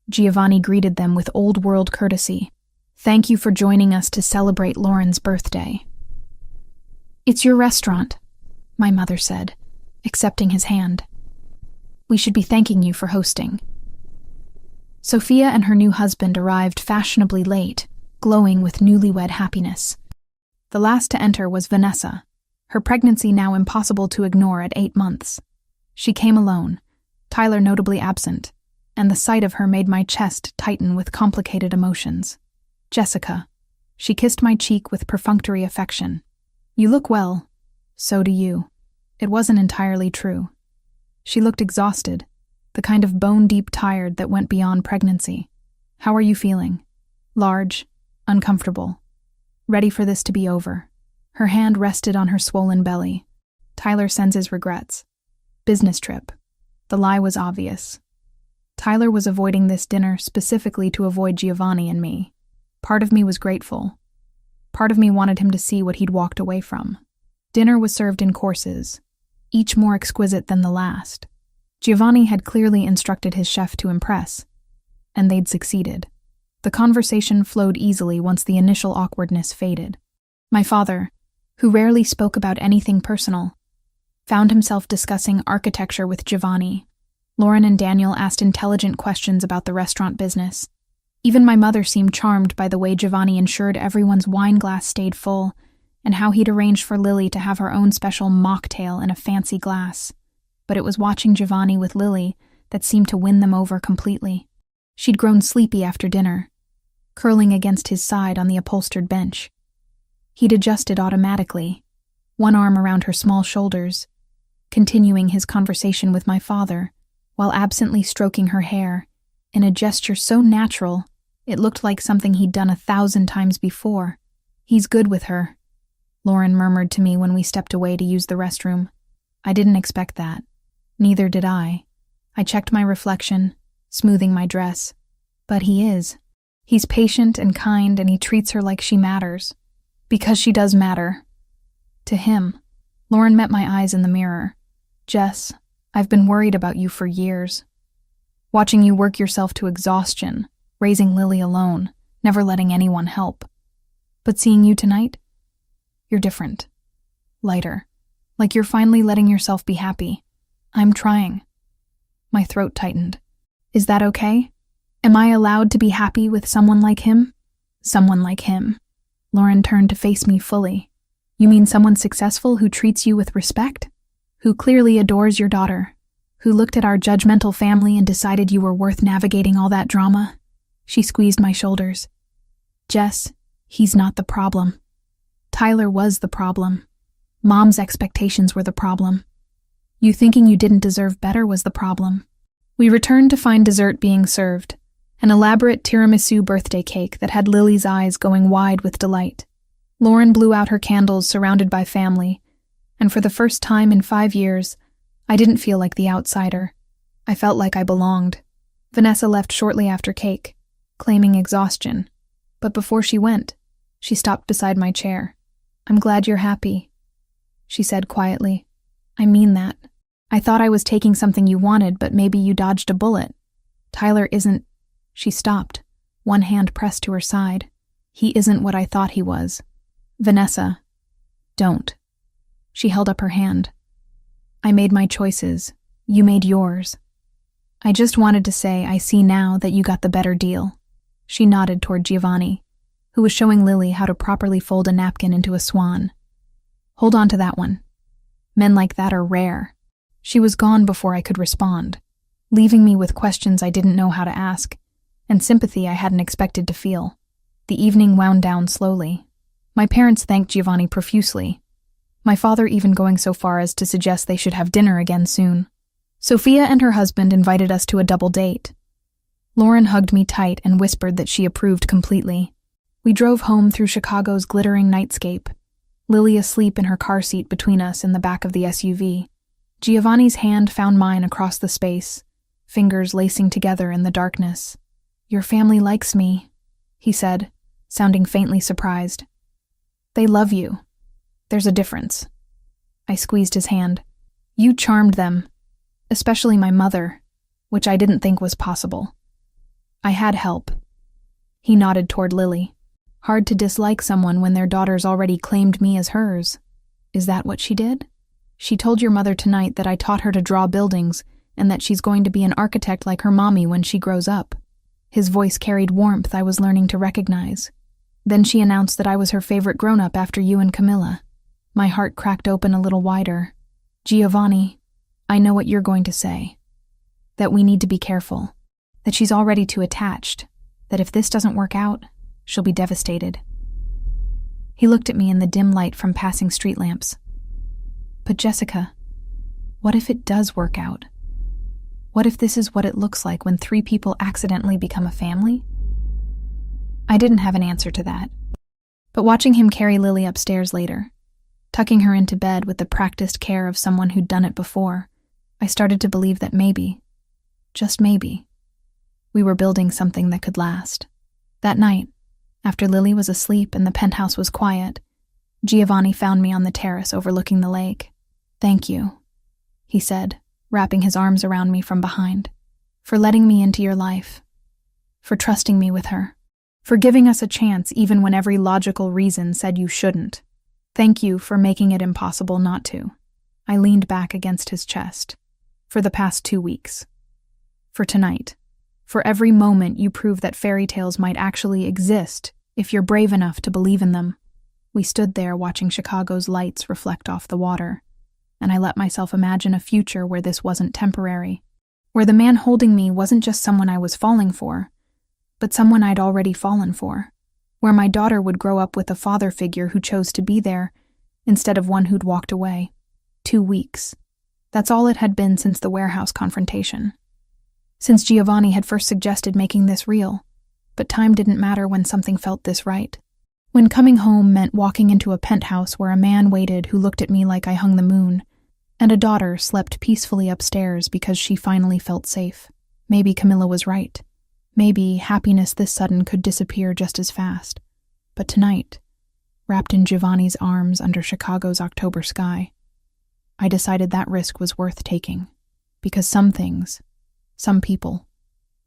Speaker 1: Giovanni greeted them with old-world courtesy. "Thank you for joining us to celebrate Lauren's birthday." "It's your restaurant," my mother said, accepting his hand. "We should be thanking you for hosting." Sophia and her new husband arrived fashionably late, glowing with newlywed happiness. The last to enter was Vanessa, her pregnancy now impossible to ignore at 8 months. She came alone, Tyler notably absent, and the sight of her made my chest tighten with complicated emotions. "Jessica." She kissed my cheek with perfunctory affection. "You look well. So do you." It wasn't entirely true. She looked exhausted, the kind of bone-deep tired that went beyond pregnancy. "How are you feeling?" "Large, uncomfortable. Ready for this to be over." Her hand rested on her swollen belly. "Tyler sends his regrets. Business trip." The lie was obvious. Tyler was avoiding this dinner specifically to avoid Giovanni and me. Part of me was grateful. Part of me wanted him to see what he'd walked away from. Dinner was served in courses, each more exquisite than the last. Giovanni had clearly instructed his chef to impress, and they'd succeeded. The conversation flowed easily once the initial awkwardness faded. My father, who rarely spoke about anything personal, found himself discussing architecture with Giovanni. Lauren and Daniel asked intelligent questions about the restaurant business. Even my mother seemed charmed by the way Giovanni ensured everyone's wine glass stayed full, and how he'd arranged for Lily to have her own special mocktail in a fancy glass. But it was watching Giovanni with Lily that seemed to win them over completely. She'd grown sleepy after dinner, curling against his side on the upholstered bench. He'd adjusted automatically, one arm around her small shoulders, continuing his conversation with my father, while absently stroking her hair, in a gesture so natural it looked like something he'd done 1,000 times before. "He's good with her," Lauren murmured to me when we stepped away to use the restroom. I didn't expect that. Neither did I. I checked my reflection, smoothing my dress. But he is. He's patient and kind, and he treats her like she matters. Because she does matter. To him. Lauren met my eyes in the mirror. "Jess, I've been worried about you for years. Watching you work yourself to exhaustion, raising Lily alone, never letting anyone help. But seeing you tonight, you're different. Lighter. Like you're finally letting yourself be happy. I'm trying." My throat tightened. "Is that okay? Am I allowed to be happy with someone like him?" "Someone like him." Lauren turned to face me fully. "You mean someone successful who treats you with respect? Who clearly adores your daughter? Who looked at our judgmental family and decided you were worth navigating all that drama?" She squeezed my shoulders. "Jess, he's not the problem. Tyler was the problem. Mom's expectations were the problem. You thinking you didn't deserve better was the problem." We returned to find dessert being served, an elaborate tiramisu birthday cake that had Lily's eyes going wide with delight. Lauren blew out her candles surrounded by family, and for the first time in 5 years, I didn't feel like the outsider. I felt like I belonged. Vanessa left shortly after cake, claiming exhaustion, but before she went, she stopped beside my chair. "I'm glad you're happy," she said quietly. "I mean that. I thought I was taking something you wanted, but maybe you dodged a bullet. Tyler isn't—" She stopped, one hand pressed to her side. "He isn't what I thought he was. Vanessa, don't." She held up her hand. I made my choices. You made yours. I just wanted to say I see now that you got the better deal. She nodded toward Giovanni, who was showing Lily how to properly fold a napkin into a swan. Hold on to that one. Men like that are rare. She was gone before I could respond, leaving me with questions I didn't know how to ask, and sympathy I hadn't expected to feel. The evening wound down slowly. My parents thanked Giovanni profusely, my father even going so far as to suggest they should have dinner again soon. Sophia and her husband invited us to a double date. Lauren hugged me tight and whispered that she approved completely. We drove home through Chicago's glittering nightscape, Lily asleep in her car seat between us in the back of the SUV. Giovanni's hand found mine across the space, fingers lacing together in the darkness. Your family likes me, he said, sounding faintly surprised. They love you. There's a difference. I squeezed his hand. You charmed them, especially my mother, which I didn't think was possible. I had help. He nodded toward Lily. Hard to dislike someone when their daughter's already claimed me as hers. Is that what she did? She told your mother tonight that I taught her to draw buildings and that she's going to be an architect like her mommy when she grows up. His voice carried warmth I was learning to recognize. Then she announced that I was her favorite grown-up after you and Camilla. My heart cracked open a little wider. Giovanni, I know what you're going to say. That we need to be careful. That she's already too attached. That if this doesn't work out, she'll be devastated. He looked at me in the dim light from passing street lamps. But Jessica, what if it does work out? What if this is what it looks like when 3 people accidentally become a family? I didn't have an answer to that. But watching him carry Lily upstairs later, tucking her into bed with the practiced care of someone who'd done it before, I started to believe that maybe, just maybe, we were building something that could last. That night, after Lily was asleep and the penthouse was quiet, Giovanni found me on the terrace overlooking the lake. Thank you, he said, wrapping his arms around me from behind, for letting me into your life, for trusting me with her, for giving us a chance even when every logical reason said you shouldn't. Thank you for making it impossible not to. I leaned back against his chest. For the past 2 weeks. For tonight. For every moment you prove that fairy tales might actually exist if you're brave enough to believe in them. We stood there watching Chicago's lights reflect off the water, and I let myself imagine a future where this wasn't temporary, where the man holding me wasn't just someone I was falling for, but someone I'd already fallen for, where my daughter would grow up with a father figure who chose to be there instead of one who'd walked away. 2 weeks. That's all it had been since the warehouse confrontation. Since Giovanni had first suggested making this real, but time didn't matter when something felt this right. When coming home meant walking into a penthouse where a man waited who looked at me like I hung the moon, and a daughter slept peacefully upstairs because she finally felt safe. Maybe Camilla was right. Maybe happiness this sudden could disappear just as fast. But tonight, wrapped in Giovanni's arms under Chicago's October sky, I decided that risk was worth taking, because some things, some people,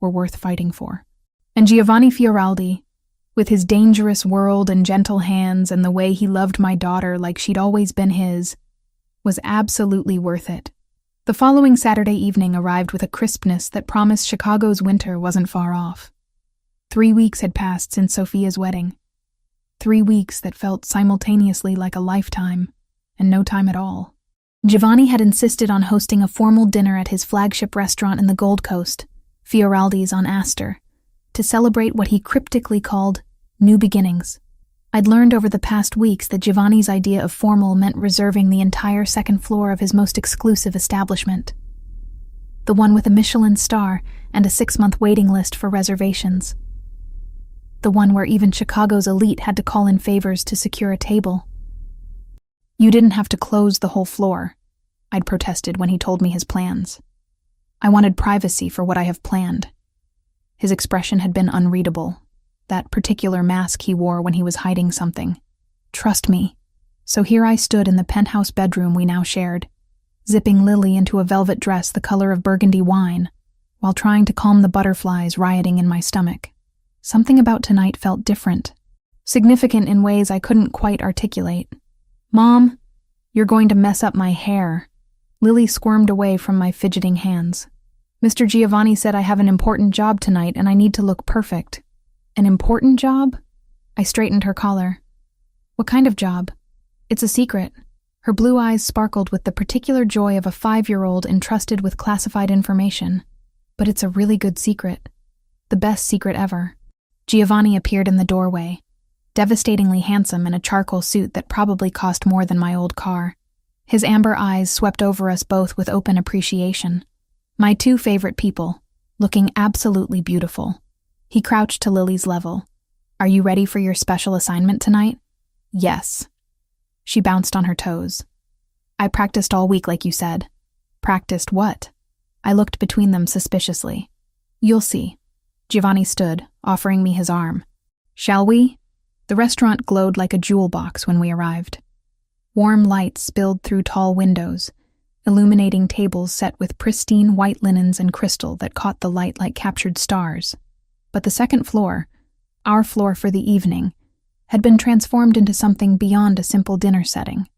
Speaker 1: were worth fighting for. And Giovanni Fioraldi, with his dangerous world and gentle hands and the way he loved my daughter like she'd always been his, was absolutely worth it. The following Saturday evening arrived with a crispness that promised Chicago's winter wasn't far off. 3 weeks had passed since Sophia's wedding. 3 weeks that felt simultaneously like a lifetime, and no time at all. Giovanni had insisted on hosting a formal dinner at his flagship restaurant in the Gold Coast, Fioraldi's on Astor, to celebrate what he cryptically called new beginnings. I'd learned over the past weeks that Giovanni's idea of formal meant reserving the entire second floor of his most exclusive establishment. The one with a Michelin star and a 6-month waiting list for reservations. The one where even Chicago's elite had to call in favors to secure a table. You didn't have to close the whole floor, I'd protested when he told me his plans. I wanted privacy for what I have planned. His expression had been unreadable, that particular mask he wore when he was hiding something. Trust me. So here I stood in the penthouse bedroom we now shared, zipping Lily into a velvet dress the color of burgundy wine, while trying to calm the butterflies rioting in my stomach. Something about tonight felt different, significant in ways I couldn't quite articulate. Mom, You're going to mess up my hair. Lily squirmed away from my fidgeting hands. Mr. Giovanni said I have an important job tonight and I need to look perfect. An important job? I straightened her collar. What kind of job? It's a secret. Her blue eyes sparkled with the particular joy of a 5-year-old entrusted with classified information. But it's a really good secret. The best secret ever. Giovanni appeared in the doorway, devastatingly handsome in a charcoal suit that probably cost more than my old car. His amber eyes swept over us both with open appreciation. My 2 favorite people, looking absolutely beautiful. He crouched to Lily's level. Are you ready for your special assignment tonight? Yes. She bounced on her toes. I practiced all week like you said. Practiced what? I looked between them suspiciously. You'll see. Giovanni stood, offering me his arm. Shall we? The restaurant glowed like a jewel box when we arrived. Warm light spilled through tall windows, illuminating tables set with pristine white linens and crystal that caught the light like captured stars. But the second floor, our floor for the evening, had been transformed into something beyond a simple dinner setting.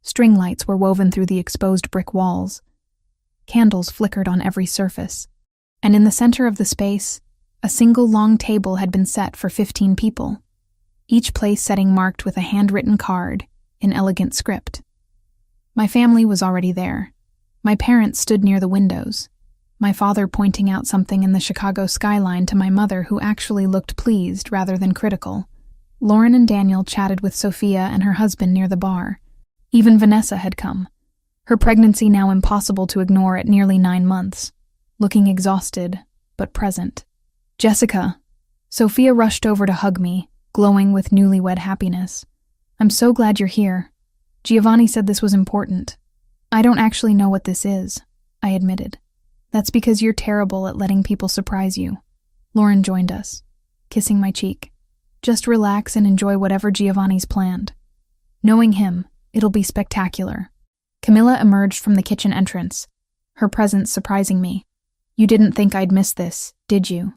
Speaker 1: String lights were woven through the exposed brick walls. Candles flickered on every surface. And in the center of the space, a single long table had been set for 15 people, each place setting marked with a handwritten card in elegant script. My family was already there. My parents stood near the windows, my father pointing out something in the Chicago skyline to my mother, who actually looked pleased rather than critical. Lauren and Daniel chatted with Sophia and her husband near the bar. Even Vanessa had come, her pregnancy now impossible to ignore at nearly 9 months, looking exhausted but present. Jessica. Sophia rushed over to hug me, glowing with newlywed happiness. I'm so glad you're here. Giovanni said this was important. I don't actually know what this is, I admitted. That's because you're terrible at letting people surprise you. Lauren joined us, kissing my cheek. Just relax and enjoy whatever Giovanni's planned. Knowing him, it'll be spectacular. Camilla emerged from the kitchen entrance, her presence surprising me. You didn't think I'd miss this, did you?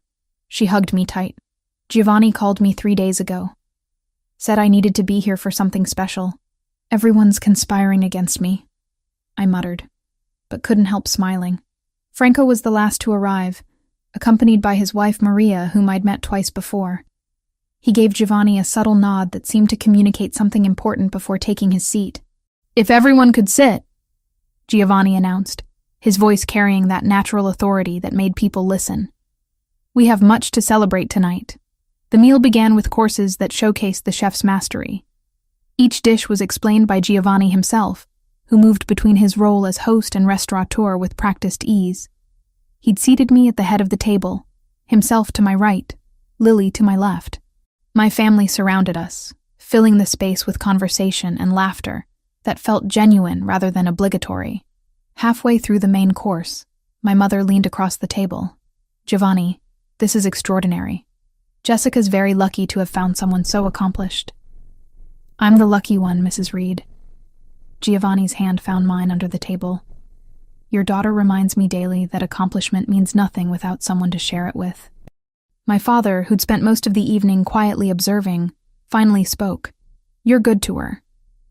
Speaker 1: She hugged me tight. Giovanni called me 3 days ago. Said I needed to be here for something special. Everyone's conspiring against me, I muttered, but couldn't help smiling. Franco was the last to arrive, accompanied by his wife Maria, whom I'd met twice before. He gave Giovanni a subtle nod that seemed to communicate something important before taking his seat. If everyone could sit, Giovanni announced, his voice carrying that natural authority that made people listen. We have much to celebrate tonight. The meal began with courses that showcased the chef's mastery. Each dish was explained by Giovanni himself, who moved between his role as host and restaurateur with practiced ease. He'd seated me at the head of the table, himself to my right, Lily to my left. My family surrounded us, filling the space with conversation and laughter that felt genuine rather than obligatory. Halfway through the main course, my mother leaned across the table. Giovanni, this is extraordinary. Jessica's very lucky to have found someone so accomplished. I'm the lucky one, Mrs. Reed. Giovanni's hand found mine under the table. Your daughter reminds me daily that accomplishment means nothing without someone to share it with. My father, who'd spent most of the evening quietly observing, finally spoke. You're good to her.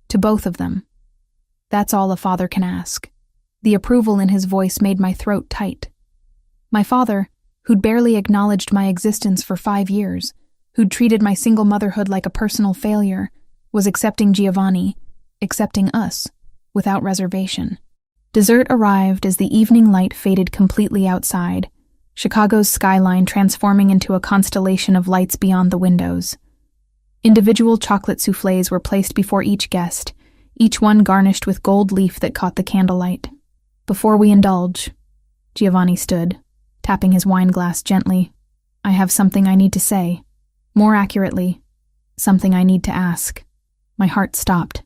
Speaker 1: To both of them. That's all a father can ask. The approval in his voice made my throat tight. My father, who'd barely acknowledged my existence for 5 years, who'd treated my single motherhood like a personal failure, was accepting Giovanni, accepting us, without reservation. Dessert arrived as the evening light faded completely outside, Chicago's skyline transforming into a constellation of lights beyond the windows. Individual chocolate soufflés were placed before each guest, each one garnished with gold leaf that caught the candlelight. Before we indulge, Giovanni stood, tapping his wine glass gently. I have something I need to say. More accurately, something I need to ask. My heart stopped.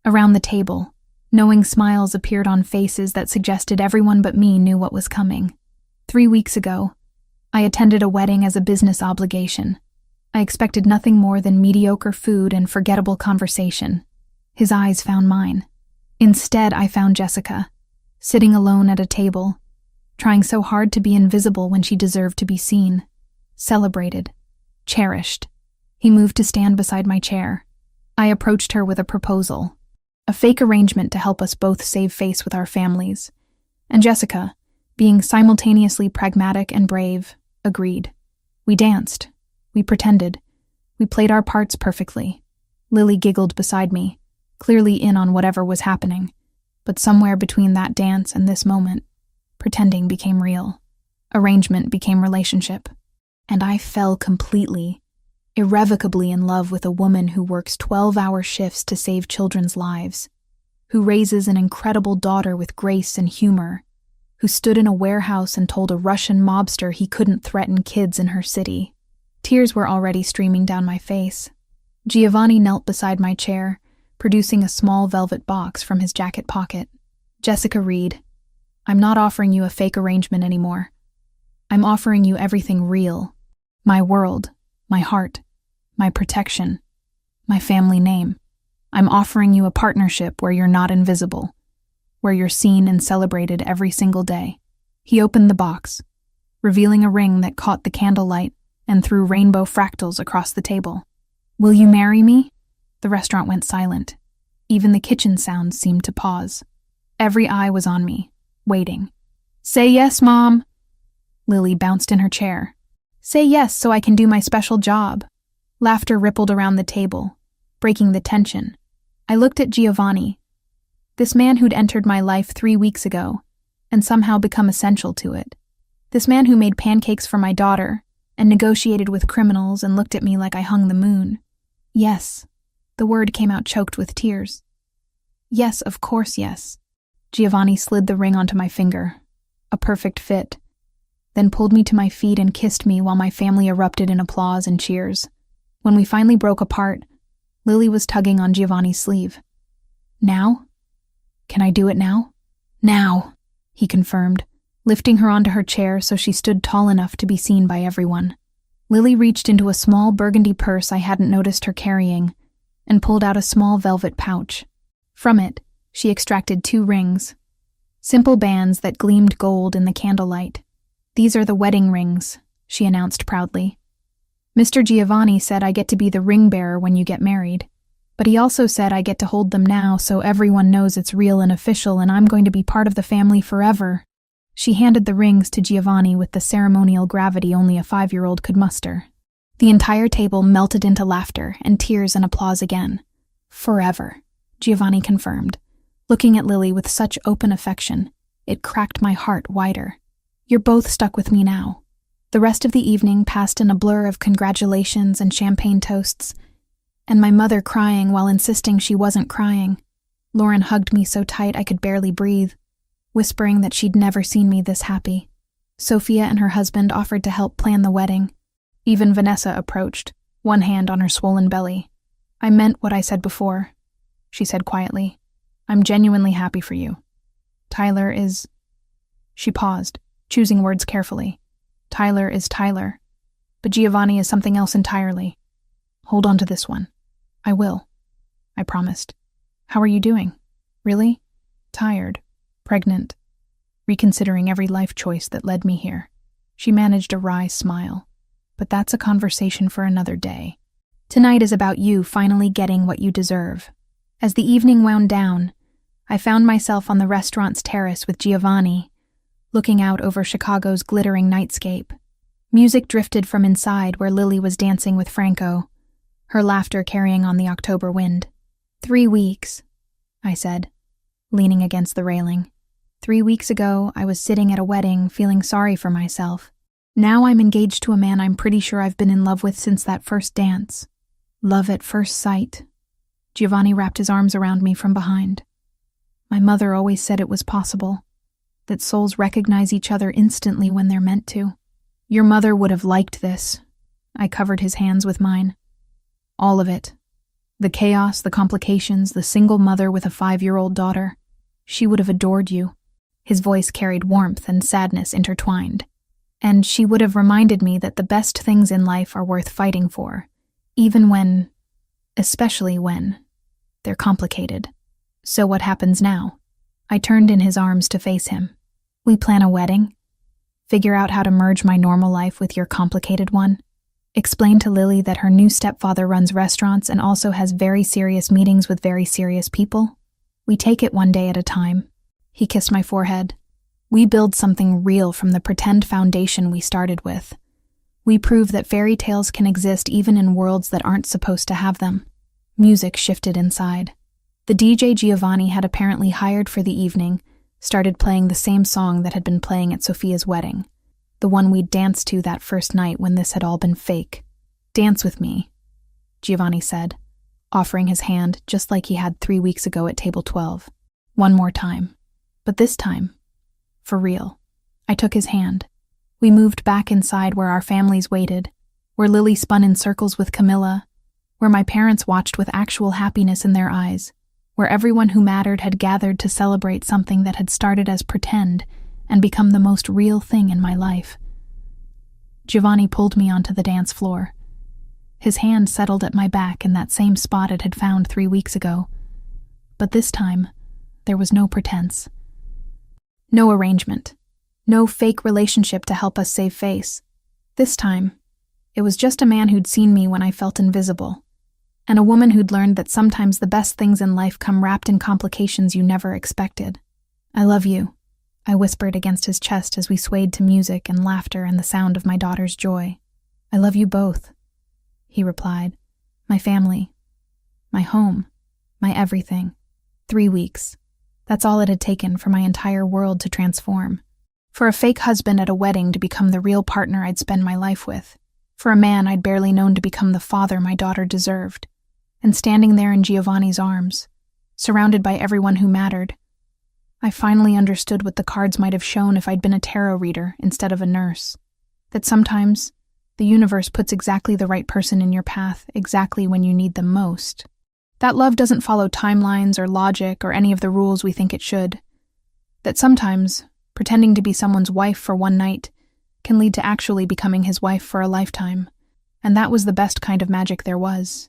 Speaker 1: Around the table, knowing smiles appeared on faces that suggested everyone but me knew what was coming. 3 weeks ago, I attended a wedding as a business obligation. I expected nothing more than mediocre food and forgettable conversation. His eyes found mine. Instead, I found Jessica, sitting alone at a table, trying so hard to be invisible when she deserved to be seen, celebrated, cherished. He moved to stand beside my chair. I approached her with a proposal. a fake arrangement to help us both save face with our families. And Jessica, being simultaneously pragmatic and brave, agreed. We danced. We pretended. We played our parts perfectly. Lily giggled beside me, clearly in on whatever was happening. But somewhere between that dance and this moment, pretending became real. Arrangement became relationship. And I fell completely, irrevocably in love with a woman who works 12-hour shifts to save children's lives, who raises an incredible daughter with grace and humor, who stood in a warehouse and told a Russian mobster he couldn't threaten kids in her city. Tears were already streaming down my face. Giovanni knelt beside my chair, producing a small velvet box from his jacket pocket. Jessica Reed, I'm not offering you a fake arrangement anymore. I'm offering you everything real. My world, my heart, my protection, my family name. I'm offering you a partnership where you're not invisible, where you're seen and celebrated every single day. He opened the box, revealing a ring that caught the candlelight and threw rainbow fractals across the table. Will you marry me? The restaurant went silent. Even the kitchen sounds seemed to pause. Every eye was on me, waiting. Say yes, Mom. Lily bounced in her chair. Say yes so I can do my special job. Laughter rippled around the table, breaking the tension. I looked at Giovanni, this man who'd entered my life 3 weeks ago and somehow become essential to it. This man who made pancakes for my daughter and negotiated with criminals and looked at me like I hung the moon. Yes. The word came out choked with tears. Yes, of course, yes. Giovanni slid the ring onto my finger, a perfect fit, then pulled me to my feet and kissed me while my family erupted in applause and cheers. When we finally broke apart, Lily was tugging on Giovanni's sleeve. Now? Can I do it now? Now, he confirmed, lifting her onto her chair so she stood tall enough to be seen by everyone. Lily reached into a small burgundy purse I hadn't noticed her carrying and pulled out a small velvet pouch. From it, she extracted 2 rings, simple bands that gleamed gold in the candlelight. These are the wedding rings, she announced proudly. Mr. Giovanni said I get to be the ring bearer when you get married, but he also said I get to hold them now so everyone knows it's real and official and I'm going to be part of the family forever. She handed the rings to Giovanni with the ceremonial gravity only a 5-year-old could muster. The entire table melted into laughter and tears and applause again. Forever, Giovanni confirmed, looking at Lily with such open affection. It cracked my heart wider. You're both stuck with me now. The rest of the evening passed in a blur of congratulations and champagne toasts, and my mother crying while insisting she wasn't crying. Lauren hugged me so tight I could barely breathe, whispering that she'd never seen me this happy. Sophia and her husband offered to help plan the wedding. Even Vanessa approached, one hand on her swollen belly. I meant what I said before, she said quietly. I'm genuinely happy for you. Tyler is... She paused, choosing words carefully. Tyler is Tyler, but Giovanni is something else entirely. Hold on to this one. I will. I promised. How are you doing? Really? Tired. Pregnant. Reconsidering every life choice that led me here. She managed a wry smile. But that's a conversation for another day. Tonight is about you finally getting what you deserve. As the evening wound down, I found myself on the restaurant's terrace with Giovanni, looking out over Chicago's glittering nightscape. Music drifted from inside where Lily was dancing with Franco, her laughter carrying on the October wind. 3 weeks, I said, leaning against the railing. 3 weeks ago, I was sitting at a wedding feeling sorry for myself. Now I'm engaged to a man I'm pretty sure I've been in love with since that first dance. Love at first sight. Giovanni wrapped his arms around me from behind. My mother always said it was possible, that souls recognize each other instantly when they're meant to. Your mother would have liked this. I covered his hands with mine. All of it. The chaos, the complications, the single mother with a 5-year-old daughter. She would have adored you. His voice carried warmth and sadness intertwined. And she would have reminded me that the best things in life are worth fighting for, even when, especially when, they're complicated. So what happens now? I turned in his arms to face him. We plan a wedding? Figure out how to merge my normal life with your complicated one? Explain to Lily that her new stepfather runs restaurants and also has very serious meetings with very serious people? We take it one day at a time. He kissed my forehead. We build something real from the pretend foundation we started with. We prove that fairy tales can exist even in worlds that aren't supposed to have them. Music shifted inside. The DJ Giovanni had apparently hired for the evening started playing the same song that had been playing at Sophia's wedding, the one we'd danced to that first night when this had all been fake. "Dance with me," Giovanni said, offering his hand just like he had 3 weeks ago at table 12. One more time. But this time, for real. I took his hand. We moved back inside where our families waited, where Lily spun in circles with Camilla, where my parents watched with actual happiness in their eyes, where everyone who mattered had gathered to celebrate something that had started as pretend and become the most real thing in my life. Giovanni pulled me onto the dance floor. His hand settled at my back in that same spot it had found 3 weeks ago. But this time, there was no pretense. No arrangement. No fake relationship to help us save face. This time, it was just a man who'd seen me when I felt invisible, and a woman who'd learned that sometimes the best things in life come wrapped in complications you never expected. "I love you," I whispered against his chest as we swayed to music and laughter and the sound of my daughter's joy. "I love you both," he replied. "My family, my home, my everything." 3 weeks. That's all it had taken for my entire world to transform. For a fake husband at a wedding to become the real partner I'd spend my life with. For a man I'd barely known to become the father my daughter deserved. And standing there in Giovanni's arms, surrounded by everyone who mattered, I finally understood what the cards might have shown if I'd been a tarot reader instead of a nurse. That sometimes, the universe puts exactly the right person in your path exactly when you need them most. That love doesn't follow timelines or logic or any of the rules we think it should. That sometimes, pretending to be someone's wife for one night can lead to actually becoming his wife for a lifetime. And that was the best kind of magic there was.